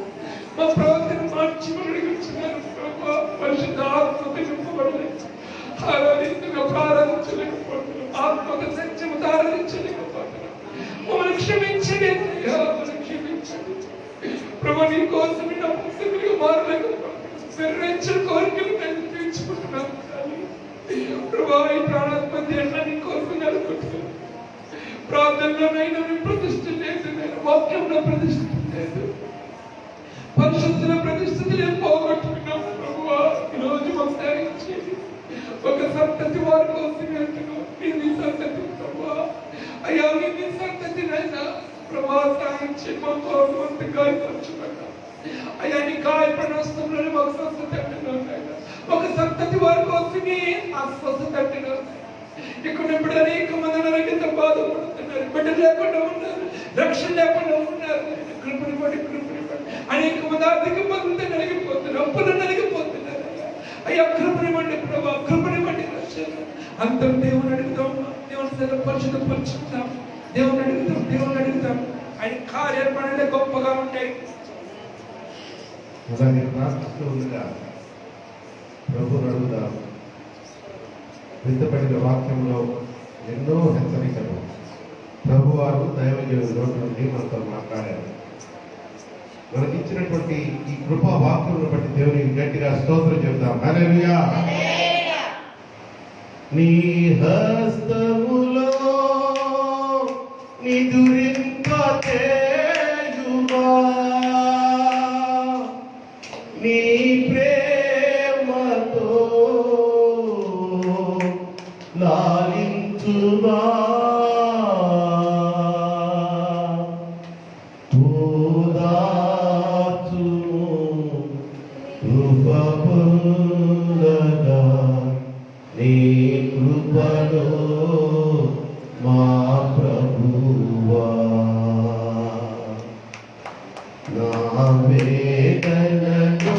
[SPEAKER 1] మా ప్రవర్తన మార్చమని అడిగించున్నాను ప్రభా. పరిశుద్ధ ఆత్మకు నింపబడలేదు, ఆరాధించగా ప్రారంభించలేకపోతున్నాం, ఆత్మక సత్యము ఆరాధించలేకపోతున్నాం. మమ్మల్ని క్షమించండి, మమ్మల్ని క్షమించండి ప్రభా. నీ కోసం నా పుస్తకులుగా మారలేకపోతున్నాం, నెరవేర్చిన కోరికలు నేను తీర్చుకుంటున్నాను ప్రభా. ఈ ప్రాణాత్మతి అన్న నీ కోసం జరుగుతున్నాను. ప్రార్థనలోనైనా ప్రతిష్ఠ లేదు, నేను వాక్యంలో ప్రతిష్ఠ లేదు, పరిశుద్ధుల ప్రతిష్ఠ నేను పోగొట్టుకున్నాను ప్రభువా. ఈరోజు మాకు దయచేసి ఒక సంతతి వారి కోసం వెళ్తున్నాం, నీ సంతతి ప్రభువా. అయ్యా నీ సంతతినైనా ప్రభా సాయించి మా కోసం అంత గాయపరచుకున్నా. అయ్యా నీ గాయపడిన వస్తువులను మాకు స్వస్థత అంటున్నాను, ఒక సంతతి వారి కోసమే ఆ స్వస్థత అంటున్నాను. ఇక్కడ ఇప్పుడు అనేక మంది అనారోగ్యంతో బాధపడుతున్నారు, బిడ్డ లేకుండా ఉన్నారు, రక్షణ లేకుండా ఉన్నారు. కృపని పడి అనేక మంది ఆర్థిక ఇబ్బందులతో నలిగిపోతున్నారు, అప్పులు నలిగిపోతున్నారు. అయ్యా కృపని పడి ప్రభా, కృపని పడి రక్షణ. అందరం దేవుని అడుగుతాం, దేవుని పరిశుద్ధపరుచుకుంటాం, దేవుని అడుగుతాం, దేవుని అడుగుతాం. ఆయన కార్యాలు పనులే గొప్పగా ఉంటాయి.
[SPEAKER 3] ప్రార్థిస్తూ ఉండగా ప్రభువుని అడుగుదాం. విత్తబడిన వాక్యంలో ఎన్నో హెచ్చరికలు ప్రభువారు దైవజనుల నోటి నుండి మనతో మాట్లాడారు. మనకి ఇచ్చినటువంటి ఈ కృపా వాక్యమును బట్టి దేవునికి గట్టిగా స్తోత్రం చెప్తాం. హల్లెలూయా. నీ హస్తములో నిదురింపచేయుమా, నీ ప్రేమతో లాలించుమా, ఓదార్చుము కృపపొందగా నీ కృపలో మా ప్రభువా. నా వేదనలో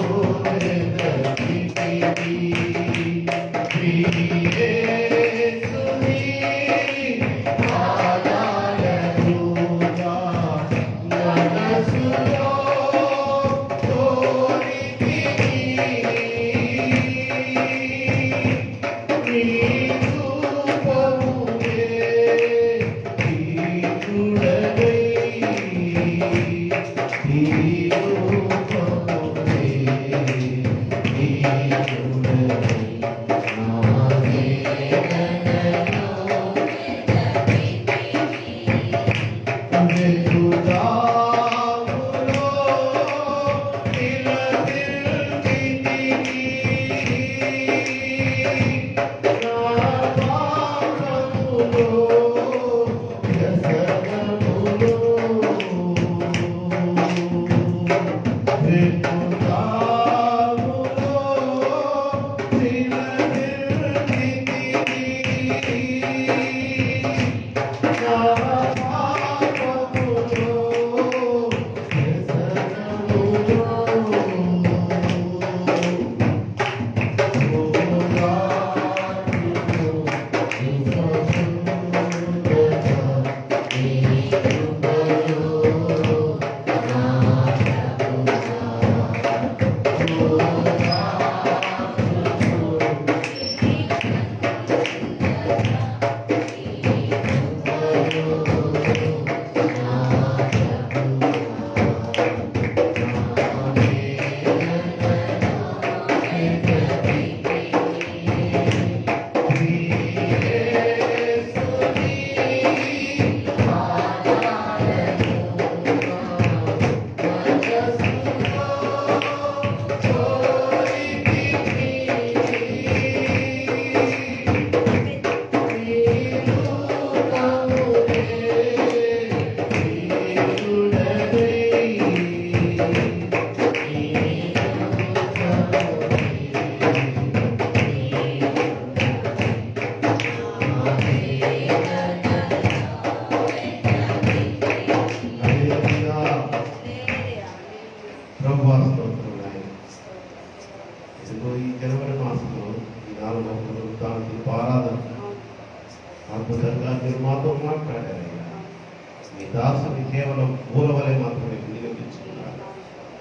[SPEAKER 3] మీ దాసుని కేవలం మూలవలే మాత్రమే వినియోగించుకున్నారు.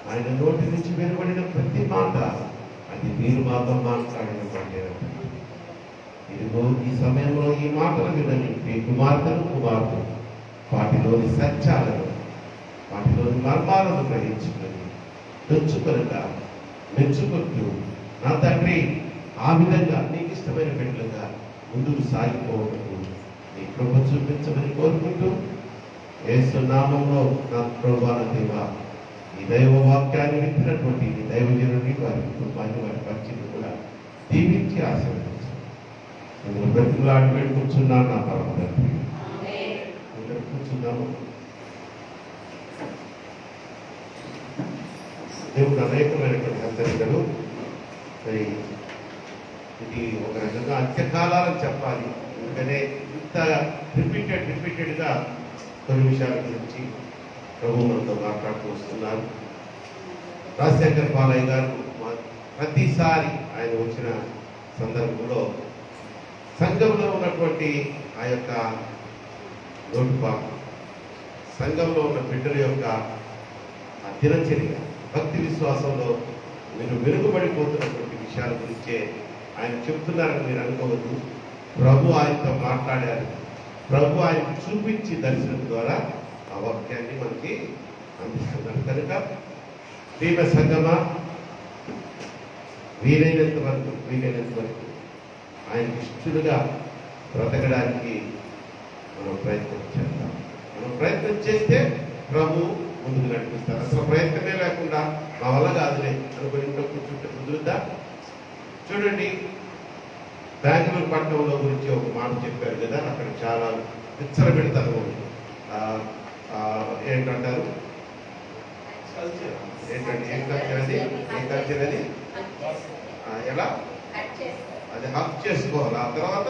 [SPEAKER 3] ఆయన నోటి నుంచి వెలువడిన ప్రతి మాట అది మీరు మాతో మాట్లాడిన మాటే. ఇదిగో ఈ సమయంలో ఈ మాటలు వినని మీ కుమార్తెను కుమార్తెను వాటిలోని సత్యాలను వాటిలోని మర్మాలను గ్రహించుకొని తెచ్చుకొనక మెచ్చుకుంటూ నా తండ్రి ఆ విధంగా నీకు ఇష్టమైన బిడ్డలుగా ముందుకు సాగిపోవటకు నీ కృప చూపించమని కోరుకుంటూ యేసు నామంలో నా ప్రభువా నా దేవా ఈ దైవ వాక్యాన్ని వింటున్నటువంటి ఈ దైవజనుడిని వారి కుటుంబాన్ని వారి పరిచయం కూడా దీవించి ఆశీర్వదించు. నేను బ్రతుకులాడి వేడుకుంటున్నాను నా పరమ తండ్రి. కూర్చున్నాము. దేవుడు అనేకమైనటువంటి హెచ్చరికలు. మరి ఇది ఒక రకంగా అంత్యకాలాలని చెప్పాలి. ఎందుకంటే ఇంత రిపీటెడ్గా కొన్ని విషయాల గురించి ప్రభు మనతో మాట్లాడుతూ వస్తున్నారు. రాజశేఖర్ పాలయ్య గారు ప్రతిసారి ఆయన వచ్చిన సందర్భంలో సంఘంలో ఉన్నటువంటి ఆ యొక్క లోటుపాటు, సంఘంలో ఉన్న బిడ్డల యొక్క ఆ దినచర్య, భక్తి విశ్వాసంలో మీరు వెనుకబడిపోతున్నటువంటి విషయాల గురించే ఆయన చెప్తున్నారని మీరు అనుకోవద్దు. ప్రభు ఆయనతో మాట్లాడారు. ప్రభు ఆయన చూపించి దర్శనం ద్వారా ఆ వాక్యాన్ని మనకి అందిస్తున్నారు. కనుక ప్రియ సంగమా, వీలైనంత వరకు ఆయన ఇష్టలుగా బ్రతకడానికి మనం ప్రయత్నం చేద్దాం. మనం ప్రయత్నం చేస్తే ప్రభు ముందుకు నడిపిస్తారు. అసలు ప్రయత్నమే లేకుండా మా వల్ల కాదులే అనుకుని ఇంట్లో కూర్చుంటే కుదురుద్దా? చూడండి, బెంగళూరు పట్టణంలో గురించి ఒక మాట చెప్పారు కదా, అక్కడ చాలా విచ్చలబెడతారు. ఏంటంటారు, ఏంటండి, ఏం కల్చర్ అది, ఏం కల్చర్ అది, ఎలా అది హక్ చేసుకోవాలి. ఆ తర్వాత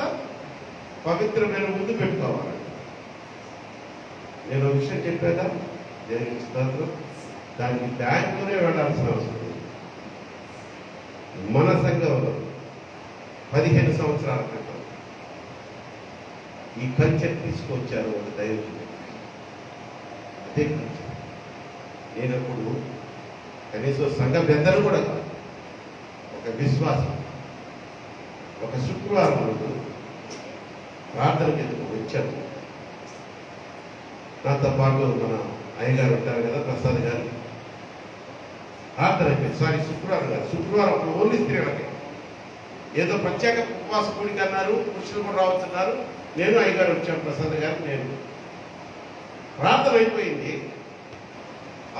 [SPEAKER 3] పవిత్రమైన ముందు పెట్టుకోవాలి. నేను విషయం చెప్పేదా, దేవునికి స్తోత్రం. దానికి బ్యాంకులోనే వెళ్ళాల్సిన అవసరం లేదు. మన సంఘంలో 15 సంవత్సరాల క్రితం ఈ కల్చర్ తీసుకొచ్చారు ఒక దైవజనుడు. అదే కల్చర్. నేనప్పుడు కనీసం సంఘ పెద్దలు కూడా కాదు, ఒక విశ్వాసం ఒక శుక్రవారం రోజు ప్రార్థనకి ఎందుకు వచ్చాను. నాతో పాటు మన అయ్యగారు ఉంటారు కదా, ప్రసాద్ గారు. ప్రార్థన అయిపోయింది. శుక్రవారం అప్పుడు ఓన్లీ స్త్రీలకి ఏదో ప్రత్యేక ఉపవాస కూడిక అన్నారు, పురుషులు కూడా రావచ్చున్నారు. నేను అయ్యగారు వచ్చాను, ప్రసాద్ గారు, నేను. ప్రార్థన అయిపోయింది.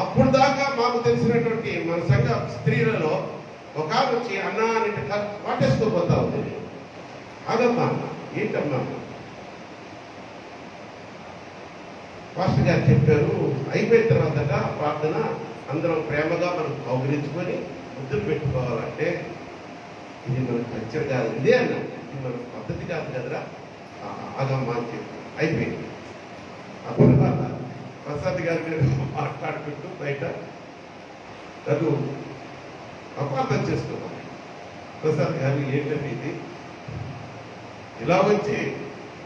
[SPEAKER 3] అప్పుడు దాకా మాకు తెలిసినటువంటి మన సంఘ స్త్రీలలో ఒక ఆమె వచ్చి అన్నా అని వాటేసుకోపోతా ఉంది. అదమ్మా, ఏంటమ్మా, పాస్టర్ గారు చెప్పారు, అయిపోయిన తర్వాత ప్రార్థన అందరం ప్రేమగా మనం కౌగిలించుకొని ముద్దులు పెట్టుకోవాలంటే ఇది మన కల్చర్ కాదు, ఇదే అన్న, ఇది మన పద్ధతి కాదు కదరా, అదమ్మా అని చెప్పి అయిపోయింది. ఆ తర్వాత ప్రసాద్ గారి మాట్లాడుకుంటూ బయట చదువు అపార్థం చేసుకున్నాం. ప్రసాద్ గారు ఏంటంటే ఇది ఇలా వచ్చి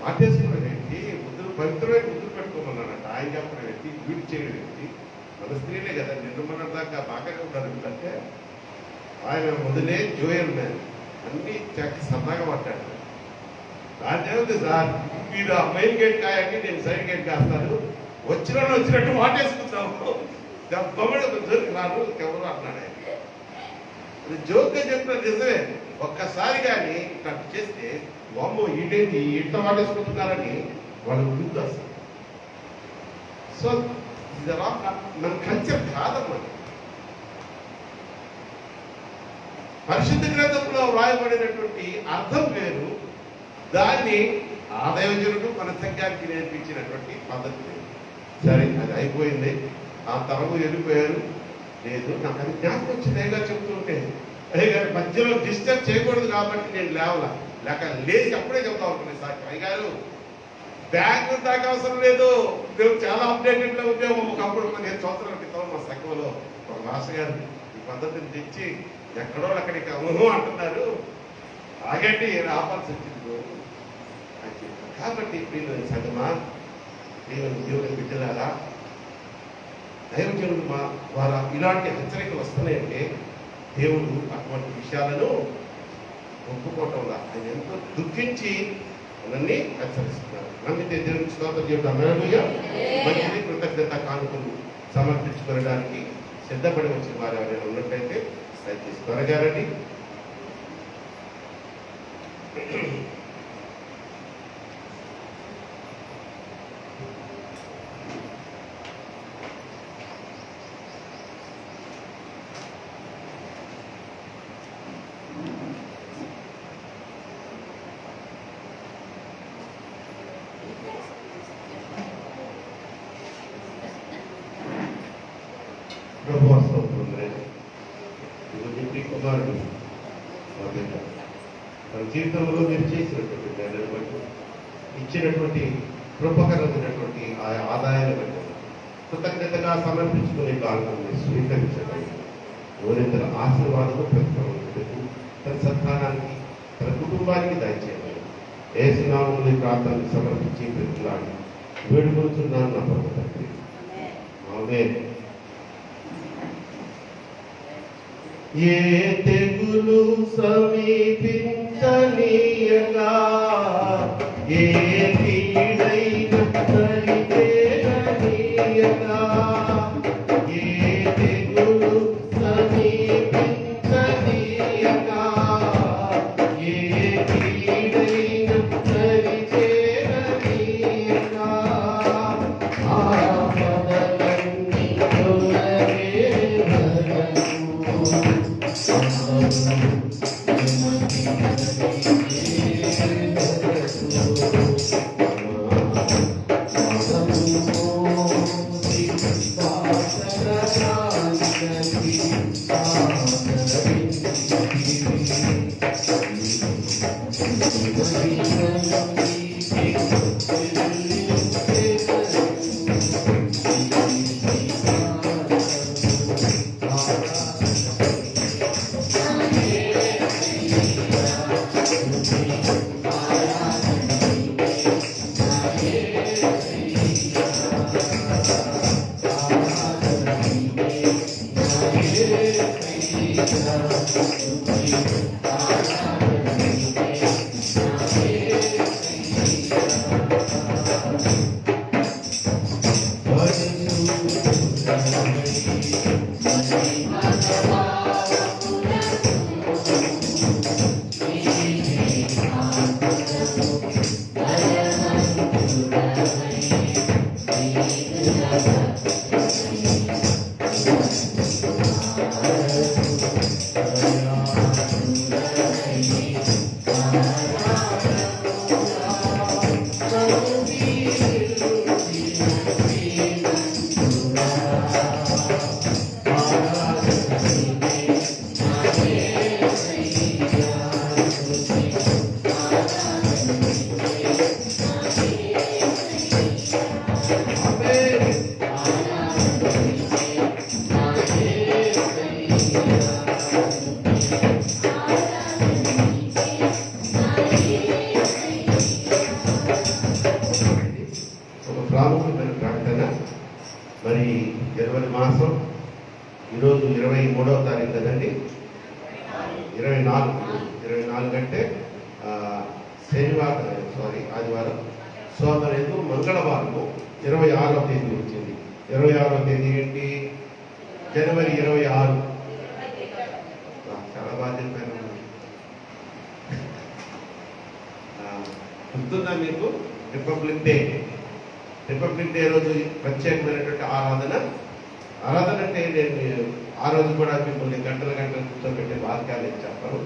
[SPEAKER 3] మాటేసుకున్న వ్యక్తి ముద్దులు పవిత్రమైన ముద్దులు పెట్టుకోమన్నాడంట. ఆయన చెప్పిన వ్యక్తి వీడి చేయడం వ్యక్తి మన స్త్రీలే కదా, నిన్న దాకా బాగానే ఉన్నారు. ఎందుకంటే ఆయన మొదలే జోయల్ మ్యాన్, అన్ని సరదాగా మాట్లాడారు. దాంట్లో సార్ మీరు ఆ మెయిన్ గేట్ కాయండి, నేను సైడ్ గేట్ కాస్తాను, వచ్చినట్టు మాటేసుకుంటాము, రాను ఎవరు అన్నాడు. ఆయన జోక్గా చెప్పిన నిజమే. ఒక్కసారి కానీ కట్ చేస్తే వామ్మో ఈడేంటి ఇంత వాటేసుకుంటున్నారని వాళ్ళు గుర్తు వస్తారు. సో ఇది మన కల్చర్ కాదమ్మా. పరిశుద్ధ గ్రంథంలో వ్రాయబడినటువంటి అర్థం వేరు, దాన్ని ఆదయోజనుడు మన సంఘానికి నేర్పించినటువంటి పద్ధతి వేరు. సరే, అది అయిపోయింది. ఆ తరము వెళ్ళిపోయారు. లేదు, నాకు అది జ్ఞాపకం వచ్చిందేగా చెప్తుంటే, అయ్యగారు మధ్యలో డిస్టర్బ్ చేయకూడదు కాబట్టి నేను లేక లేచి అప్పుడే చెప్తా ఉంటుంది. సార్ అయ్యగారు బ్యాంక్ దాకా అవసరం లేదు, మేము చాలా అప్డేటెడ్ లో ఉందేమో. ఒకప్పుడు 15 సంవత్సరాల క్రితం మా సంఘంలో ఒక మాస్టర్ గారు ఈ పద్ధతిని తెచ్చి ఎక్కడో అక్కడికి అవును అంటున్నారు, ఆగండి ఆపాల్సి వచ్చింది. కాబట్టి సంగమా, దేవుని బిడ్డలారా, దైవజనులు మా ద్వారా ఇలాంటి హెచ్చరికలు వస్తున్నాయంటే దేవుడు అటువంటి విషయాలను ఒప్పుకోవటం వల్ల ఆయన ఎంతో దుఃఖించి మనల్ని హెచ్చరిస్తున్నారు. అందుకే దేవునికి స్తోత్రం చెప్తాం. హల్లెలూయా. మంచిది, కృతజ్ఞత కానుకలు సమర్పించుకోవడానికి సిద్ధపడి వచ్చిన వారు ఎవరైనా ఉన్నట్లయితే దయచేసి త్వరగా రండి. కుమారుడు మన జీవితంలో మీరు చేసినటువంటి దానిని బట్టి, ఇచ్చినటువంటి కృపకరమైనటువంటి ఆ ఆదాయాన్ని బట్టి కృతజ్ఞతగా సమర్పించుకునే కారణాన్ని స్వీకరించడానికి ఎవరింతల ఆశీర్వాదము ప్రతిఫలించడానికి తన సంతానానికి తన కుటుంబానికి దయచేయాలి. ఏసునామములో ఈ ప్రార్థనలు సమర్పించి ప్రతిలాడి వేడుకొంటున్నాను నా ప్రభు తండ్రి. ఆమేన్. ఏ తెగులు సమీపించనీయగా, ఏ పీడైన తరితేనీయగా, ఏ తెగులు సమీపించనీయగా, ఏ పీడైన తరితేనీయగా, ఆపదలన్నీ తొలగే ప్రాముఖ్యమైన ప్రకటన. మరి జనవరి మాసం ఈరోజు 23వ తారీఖు కదండి, 24 అంటే ఆదివారం, సోమవారం, మంగళవారము 26వ తేదీ వచ్చింది. 26వ తేదీ ఏంటి? జనవరి 26. చాలా బాగా చెప్పారు. గుర్తుందా మీకు? రిపబ్లిక్ డే రోజు ప్రత్యేకమైనటువంటి ఆరాధన అంటే నేను ఆ రోజు కూడా మిమ్మల్ని గంటల కూర్చోబెట్టే వాక్యాలు చెప్పాను.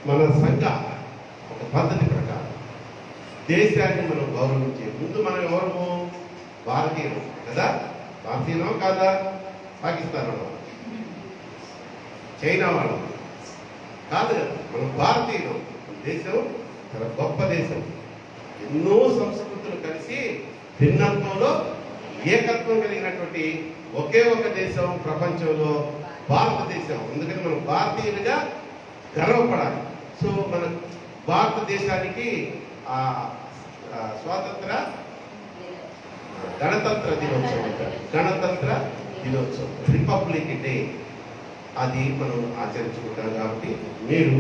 [SPEAKER 3] మన సంఘ ఒక పద్ధతి ప్రకారం దేశాన్ని మనం గౌరవించే ముందు మనం ఎవరము? భారతీయులు కదా? భారతీయులం కాదా? పాకిస్తాన్ వాళ్ళం, చైనా వాళ్ళం కాదు కదా, మనం భారతీయులం. దేశం చాలా గొప్ప దేశం, ఎన్నో సంస్కృతులు కలిసి భిన్నత్వంలో ఏకత్వం కలిగినటువంటి ఒకే ఒక దేశం ప్రపంచంలో భారతదేశం. అందుకని మనం భారతీయులుగా గర్వపడాలి. సో మన భారతదేశానికి స్వాతంత్ర గణతంత్ర దినోత్సవం అంటారు. గణతంత్ర దినోత్సవం, రిపబ్లిక్ డే, అది మనం ఆచరించుకుంటాం. కాబట్టి మీరు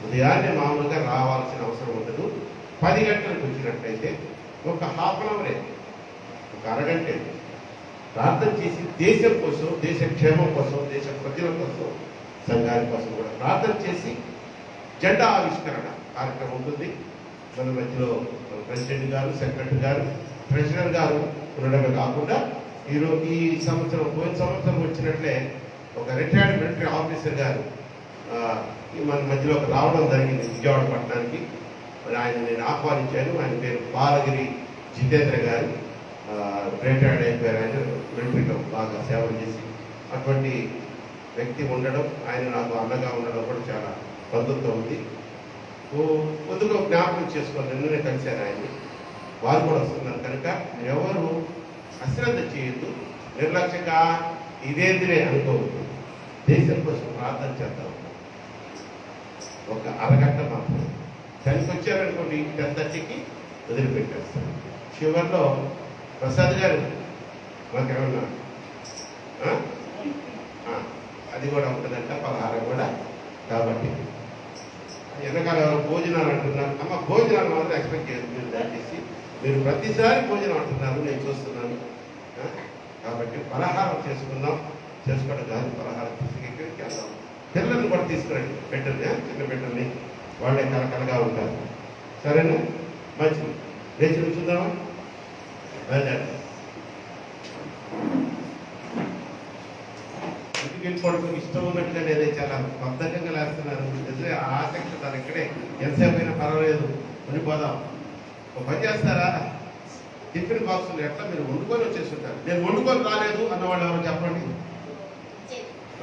[SPEAKER 3] ఉదయాన్నే మామూలుగా రావాల్సిన అవసరం ఉండదు. 10 గంటలకు వచ్చినట్లయితే ఒక హాఫ్ అన్ అవరే, ఒక అరగంటే ప్రార్థన చేసి దేశం కోసం, దేశ క్షేమం కోసం, దేశ ప్రజల కోసం, సంఘాని కోసం కూడా ప్రార్థన చేసి జెండా ఆవిష్కరణ కార్యక్రమం ఉంటుంది. మన మధ్యలో మన ప్రెసిడెంట్ గారు, సెక్రటరీ గారు, ట్రెజరర్ గారు ఉండడమే కాకుండా ఈ సంవత్సరం, పోయిన సంవత్సరం వచ్చినట్లే ఒక రిటైర్డ్ మిలిటరీ ఆఫీసర్ గారు మన మధ్యలోకి రావడం జరిగింది విజయవాడ పట్టణానికి. మరి ఆయన నేను ఆహ్వానించాను. ఆయన పేరు బాలగిరి జితేంద్ర గారు. రిటైర్డ్ అయిపోయారు. ఆయన మిలిటరీలో బాగా సేవలు చేసి అటువంటి వ్యక్తి ఉండడం, ఆయన నాకు అన్నగా ఉండడం కూడా చాలా బంధుత్వం ఉంది. కొద్దిగా జ్ఞాపకం చేసుకోవాలి. నిన్ననే కలిశారు ఆయన్ని, వారు కూడా వస్తున్నారు. కనుక ఎవరు అశ్రద్ధ చేయొద్దు, నిర్లక్ష్యంగా ఇదేంటినే అనుకోవద్దు. దేశం కోసం ప్రార్థన చేద్దాం. ఒక అరగంట మాత్రం 10కి వచ్చారనుకోండి, 10:30కి వదిలిపెట్టేస్తాను. చివరిలో ప్రసాద్ గారు మాకేమన్నా అది కూడా ఉంటుందంట, పలహారం కూడా. కాబట్టి వెనకాల భోజనాలు అంటున్నారు. అమ్మ భోజనాలు మాత్రం ఎక్స్పెక్ట్ చేయదు. మీరు దయచేసి, మీరు ప్రతిసారి భోజనం అంటున్నారు, నేను చూస్తున్నాను. కాబట్టి పలహారం చేసుకుందాం. చేసుకోవడం కాదు, పలహారం తీసుకు ఎక్కడికి వెళ్దాం. పిల్లల్ని కూడా తీసుకురండి, బిడ్డల్ని, చిన్న బిడ్డల్ని, వాళ్ళే కలకలగా ఉంటారు. సరేనా? మంచిది. లేచి కూర్చుందామా? వెళ్ళండి. ఇంటికి వెళ్ళిపోవడం ఇష్టం ఉన్నట్టుగా నేనే చాలా బద్ధకంగా లేస్తున్నారు. నిజమే, ఆసక్తి తను ఇక్కడే ఎంతసేపు అయినా పర్వాలేదు, ఉండిపోదాం. ఒక పని చేస్తారా? టిఫిన్ బాక్సులు ఎట్లా మీరు వండుకొని వచ్చేస్తుంటారు. నేను వండుకొని రాలేదు అన్నవాళ్ళు ఎవరు చెప్పండి.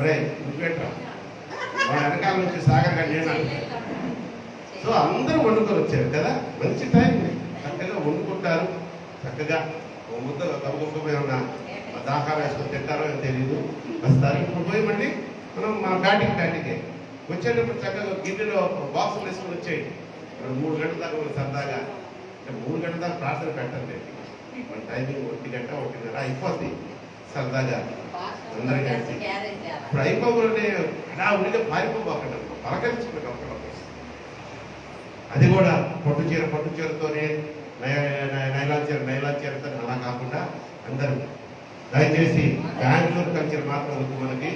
[SPEAKER 3] రే నువ్వేట్రా, వాళ్ళ వెనకాల నుంచి సాగర్ గారు నేను. సో అందరూ వండుకొని వచ్చారు కదా, మంచి టైం. చక్కగా వండుకుంటారు, చక్కగా ముద్ద గబగబగా ఉన్న దాకా వేసుకొని తింటారో అని తెలియదు, వస్తారు. ఇప్పుడు పోయి మళ్ళీ మనం మన బ్యాటింగ్కే వచ్చేటప్పుడు చక్కగా గిన్నెలో బాక్సులు వేసుకొని వచ్చేయండి. 3 గంటల దాకా మనం సరదాగా, 3 గంటల దాకా ప్రార్థన పెట్టండి. మన టైమింగ్ 1 గంట 1:30 అయిపోద్ది. సరదాగా అందరికీ ఇప్పుడు అయిపోగానే అలా ఉండిగా పారిపోకండి, పలకరించుకుంటే ఒకళ్ళ. అది కూడా పట్టు చీరతోనే నైలాన్ చీరతో అలా కాకుండా అందరూ దయచేసి బెంగళూరు కల్చర్ మాత్రం వద్దు మనకి.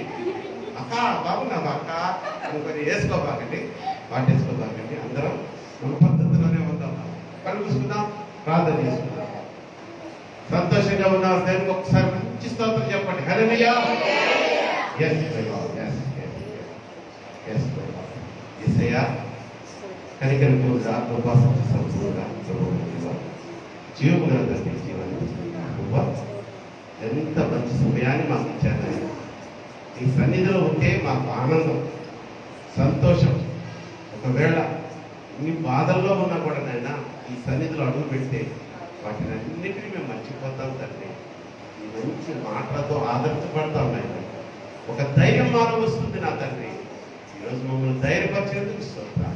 [SPEAKER 3] అక్క బాగున్నావా అక్క అనుకొని వేసుకోబాకండి, పాటేసుకోబాకండి. అందరం మన పద్ధతిలోనే ఉందాం. కళ్ళు చూసుకుందాం, ప్రార్థన చేసుకుందాం. సంతోషంగా ఉన్న దేవునికి ఒకసారి మంచి స్తోత్రం చెప్పండి. హల్లెలూయా. yes my Lord, yes my Lord. యేసయ్యా కనికరముగా కృపా సంపూర్ణంగా జీవముగా జీవనం ఎంత మంచి సమయాన్ని మాకు ఇచ్చారు. ఈ సన్నిధిలో ఉంటే మాకు ఆనందం, సంతోషం. ఒకవేళ మీ బాధల్లో ఉన్నా కూడా నైనా ఈ సన్నిధిలో అడుగు పెడితే వాటిని అన్నిటినీ మేము మర్చిపోతాం తండ్రి. ఈ మంచి మాటలతో ఆదర్శపడతాం నాయన. ఒక ధైర్యం మాలో వస్తుంది నా తండ్రి. ఈరోజు మమ్మల్ని ధైర్యపరిచినందుకు స్తోత్రం,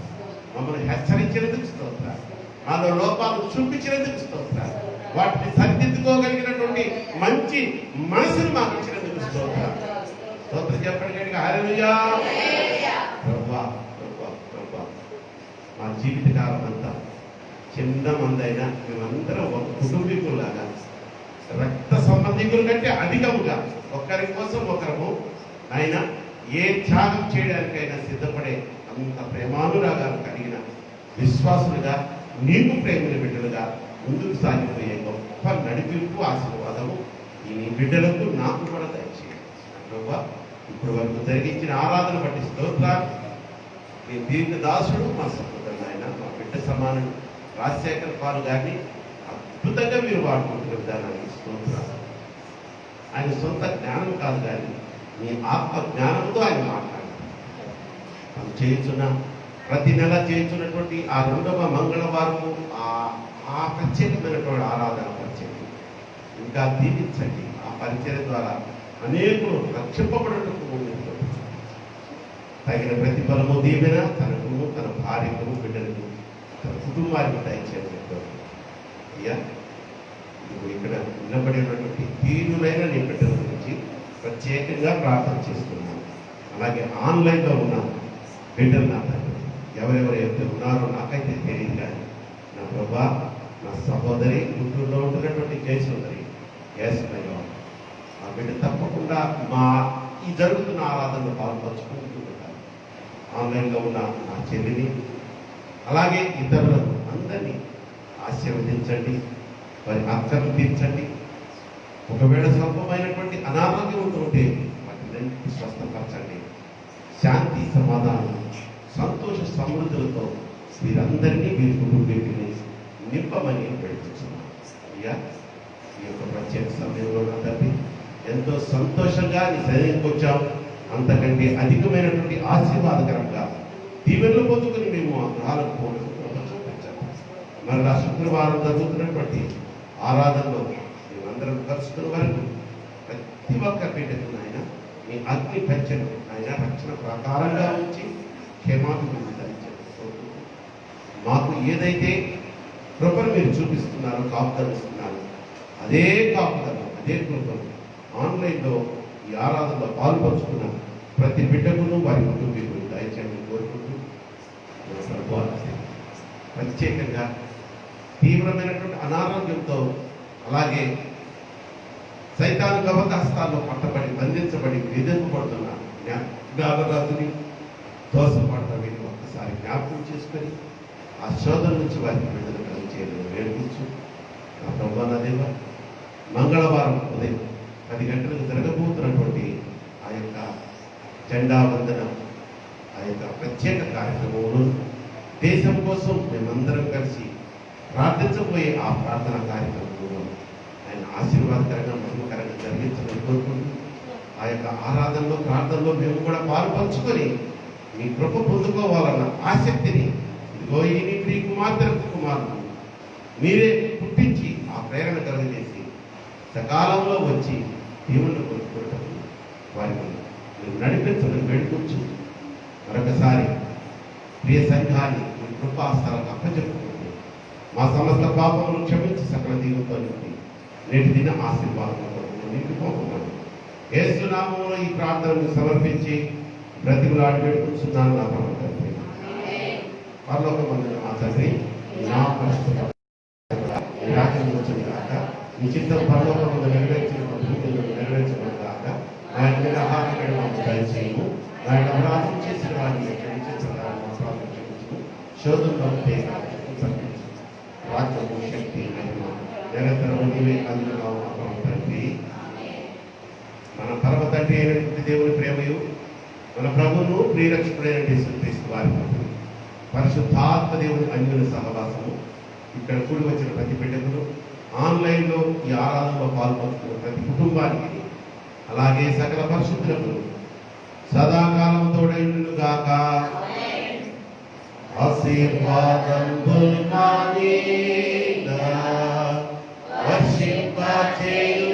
[SPEAKER 3] మమ్మల్ని హెచ్చరించినందుకు స్తోత్రం, మాలో లోపాలు చూపించినందుకు స్తోత్రం, వాటిని సరిదిద్దుకోగలిగినటువంటి మంచి మనసును మాకు ఇచ్చినందుకు స్తోత్రం. స్తోత్రం చెప్పండి కనుక. హల్లెలూయా. ప్రభువా ప్రభువా ప్రభువా, మా జీవితకాలం అంతా చిన్న మందైనా మేమందరం ఒక కుటుంబీకులాగా, రక్త సంబంధికుల కంటే అధికముగా ఒకరి కోసం ఒకరము ఆయన ఏ త్యాగం చేయడానికైనా సిద్ధపడే అంత ప్రేమానురాగాలు కలిగిన విశ్వాసులుగా, నీకు ప్రేమిన బిడ్డలుగా ముందుకు సాగిపోయే గొప్ప నడిపింపు, ఆశీర్వాదము ఈ నీ బిడ్డలకు నాకు కూడా దయచేయండి. ఇప్పుడు వరకు జరిగించిన ఆరాధన బట్టి స్తోత్రాలు. మీ దీర్ఘ దాసుడు మా సహోదరుడు ఆయన, మా బిడ్డ సమానుడు రాజశేఖర్ పాలు గారిని అద్భుతంగా మీరు వాడుకుంటున్న విధానానికి స్తోత్రాలు. ఆయన సొంత జ్ఞానం కాదు కానీ మీ ఆత్మ జ్ఞానంతో ఆయన మాట్లాడారు. మనం చేయించున్న ప్రతి నెల చేయించున్నటువంటి ఆ 2వ మంగళవారము ఆ ప్రత్యేకమైనటువంటి ఆరాధన పరిచయం ఇంకా దీవించండి. ఆ పరిచయం ద్వారా అనేకులు రక్షింపబడటకు తగిన ప్రతిఫలము దీవెన తనకు, తన భార్యకు, బిడ్డలకు, తన కుటుంబానికి దయచేయడం. అయ్యా ఇప్పుడు ఇక్కడ నిలబడి ఉన్నటువంటి తీరులైన నీ బిడ్డల గురించి ప్రత్యేకంగా ప్రార్థన చేస్తున్నాను. అలాగే ఆన్లైన్లో ఉన్న బిడ్డలు నా తండ్రి ఎవరెవరు అయితే ఉన్నారో నాకైతే తెలియదు, కానీ నా ప్రభా నా సహోదరి గుంటూరులో ఉంటున్నటువంటి జయసుందరి గ్యాస్లో ఆ బిడ్డ తప్పకుండా మా ఈ జరుగుతున్న ఆరాధనలో పాల్పంచుకుంటుంటారు. ఆన్లైన్లో ఉన్న నా చెల్లిని అలాగే ఇతరులను అందరినీ ఆశీర్వదించండి, వారి అక్కర్లు తీర్చండి. ఒకవేళ స్వల్పమైనటువంటి అనారోగ్యం ఉంటుంటే వాటిని స్వస్థపరచండి. శాంతి సమాధానం సంతోష సమృద్ధులతో వీరందరినీ వీరి కుటుంబీకుని నింపమని పెడుతున్నాను. అయ్యా ఈ యొక్క ప్రత్యేక సమయంలో నా తండ్రి ఎంతో సంతోషంగా నీ సన్నిధికి వచ్చాం. అంతకంటే అధికమైనటువంటి ఆశీర్వాదకరంగా దీవెనలు పొందుకుని మేము ఆ గృహాలకు పోవడం చూపించాము. మరలా శుక్రవారం జరుగుతున్నటువంటి ఆరాధనలో మేమందరం కలుసుకున్న వరకు ప్రతి ఒక్క బిడ్డకు ఆయన మీ అగ్ని పంచను ఆయన రక్షణ ప్రకారంగా ఉంచి క్షేమాభివృద్ధి మాకు ఏదైతే కృపను మీరు చూపిస్తున్నారో, కాపుదలిస్తున్నారు, అదే కాపుదలు అదే కృపను ఆన్లైన్లో ఈ ఆరాధనలో పాల్పంచుకున్న ప్రతి బిడ్డకును వారి కుటుంబీకులు దయచేయని కోరుకుంటూ ప్రత్యేకంగా తీవ్రమైనటువంటి అనారోగ్యంతో అలాగే సైతాను గవత హస్తాల్లో పట్టబడి బంధించబడి ఎదుర్కొబడుతున్న జ్ఞాపకాతుని దోషపడతా వీటిని ఒక్కసారి జ్ఞాపకం చేసుకొని ఆ శోధన నుంచి వారికి విడుదల కలిగించేది వేడుకొచ్చు. నా ప్రభు నా దేవ మంగళవారం ఉదయం 10 గంటలకు జరగబోతున్నటువంటి ఆ యొక్క జెండా వందన ఆ యొక్క ప్రత్యేక కార్యక్రమంలో దేశం కోసం మేమందరం కలిసి ప్రార్థించబోయే ఆ ప్రార్థన కార్యక్రమంలో ఆయన ఆశీర్వాదకరంగా మహిమకరంగా జరిగించాలని కోరుకుంటూ ఆ యొక్క ఆరాధనలో ప్రార్థనలో మేము కూడా పాల్పంచుకొని మీ కృప పొందుకోవాలన్న ఆసక్తిని ఇదిగో ఈ నీ ప్రియ కుమార్తెలకు కుమారుడు మీరే పుట్టించి ఆ ప్రేరణ కలుగజేసి సకాలంలో వచ్చి దేవుళ్ళు కొనుక్కోవటం వారిని మీరు నడిపించడం వేడుకొచ్చు. మరొకసారి ప్రియ సంఘాన్ని మీ కృపాస్థలకు అప్పచెప్పుకుంటూ మా సమస్త పాపములను క్షమించి సకల దీవులతో నింపి నేటి దిన ఆశీర్వాదంతో నింపిపోకుండా యేసు నామములో ఈ ప్రార్థనను సమర్పించి బ్రతికులాడి వేడుకుంటున్నాను నా ప్రభు తండ్రి. పరలోకమందున మా తండ్రి నా పరిశుద్ధ రాజ్యం వచ్చింది కాక మీ చిత్తం పరలోకమందు నెరవేర్చబడి కాక ఆయన మీద ఆహారం మాకు దయచేయము. ఆయన అపరాధం చేసిన వారిని శోధంలో రాజ్యము శక్తి నిరంతరం నీవే అందులో తండ్రి. మన పరమ తండ్రి అయినటువంటి దేవుని ప్రేమయు మన ప్రభువును ప్రియరక్షకుడైన యేసుక్రీస్తు వారి పరిశుద్ధాత్మ దేవుని అన్యుల సహవాసము ఇక్కడ కూడి వచ్చిన ప్రతి బిడ్డకును ఆన్లైన్లో ఈ ఆరాధనలో పాల్పంచుకున్న ప్రతి కుటుంబానికి అలాగే సకల పరిశుద్ధులకు సదాకాలం తోడైనగాక. ఆశీర్వాదం వర్షింప చేయు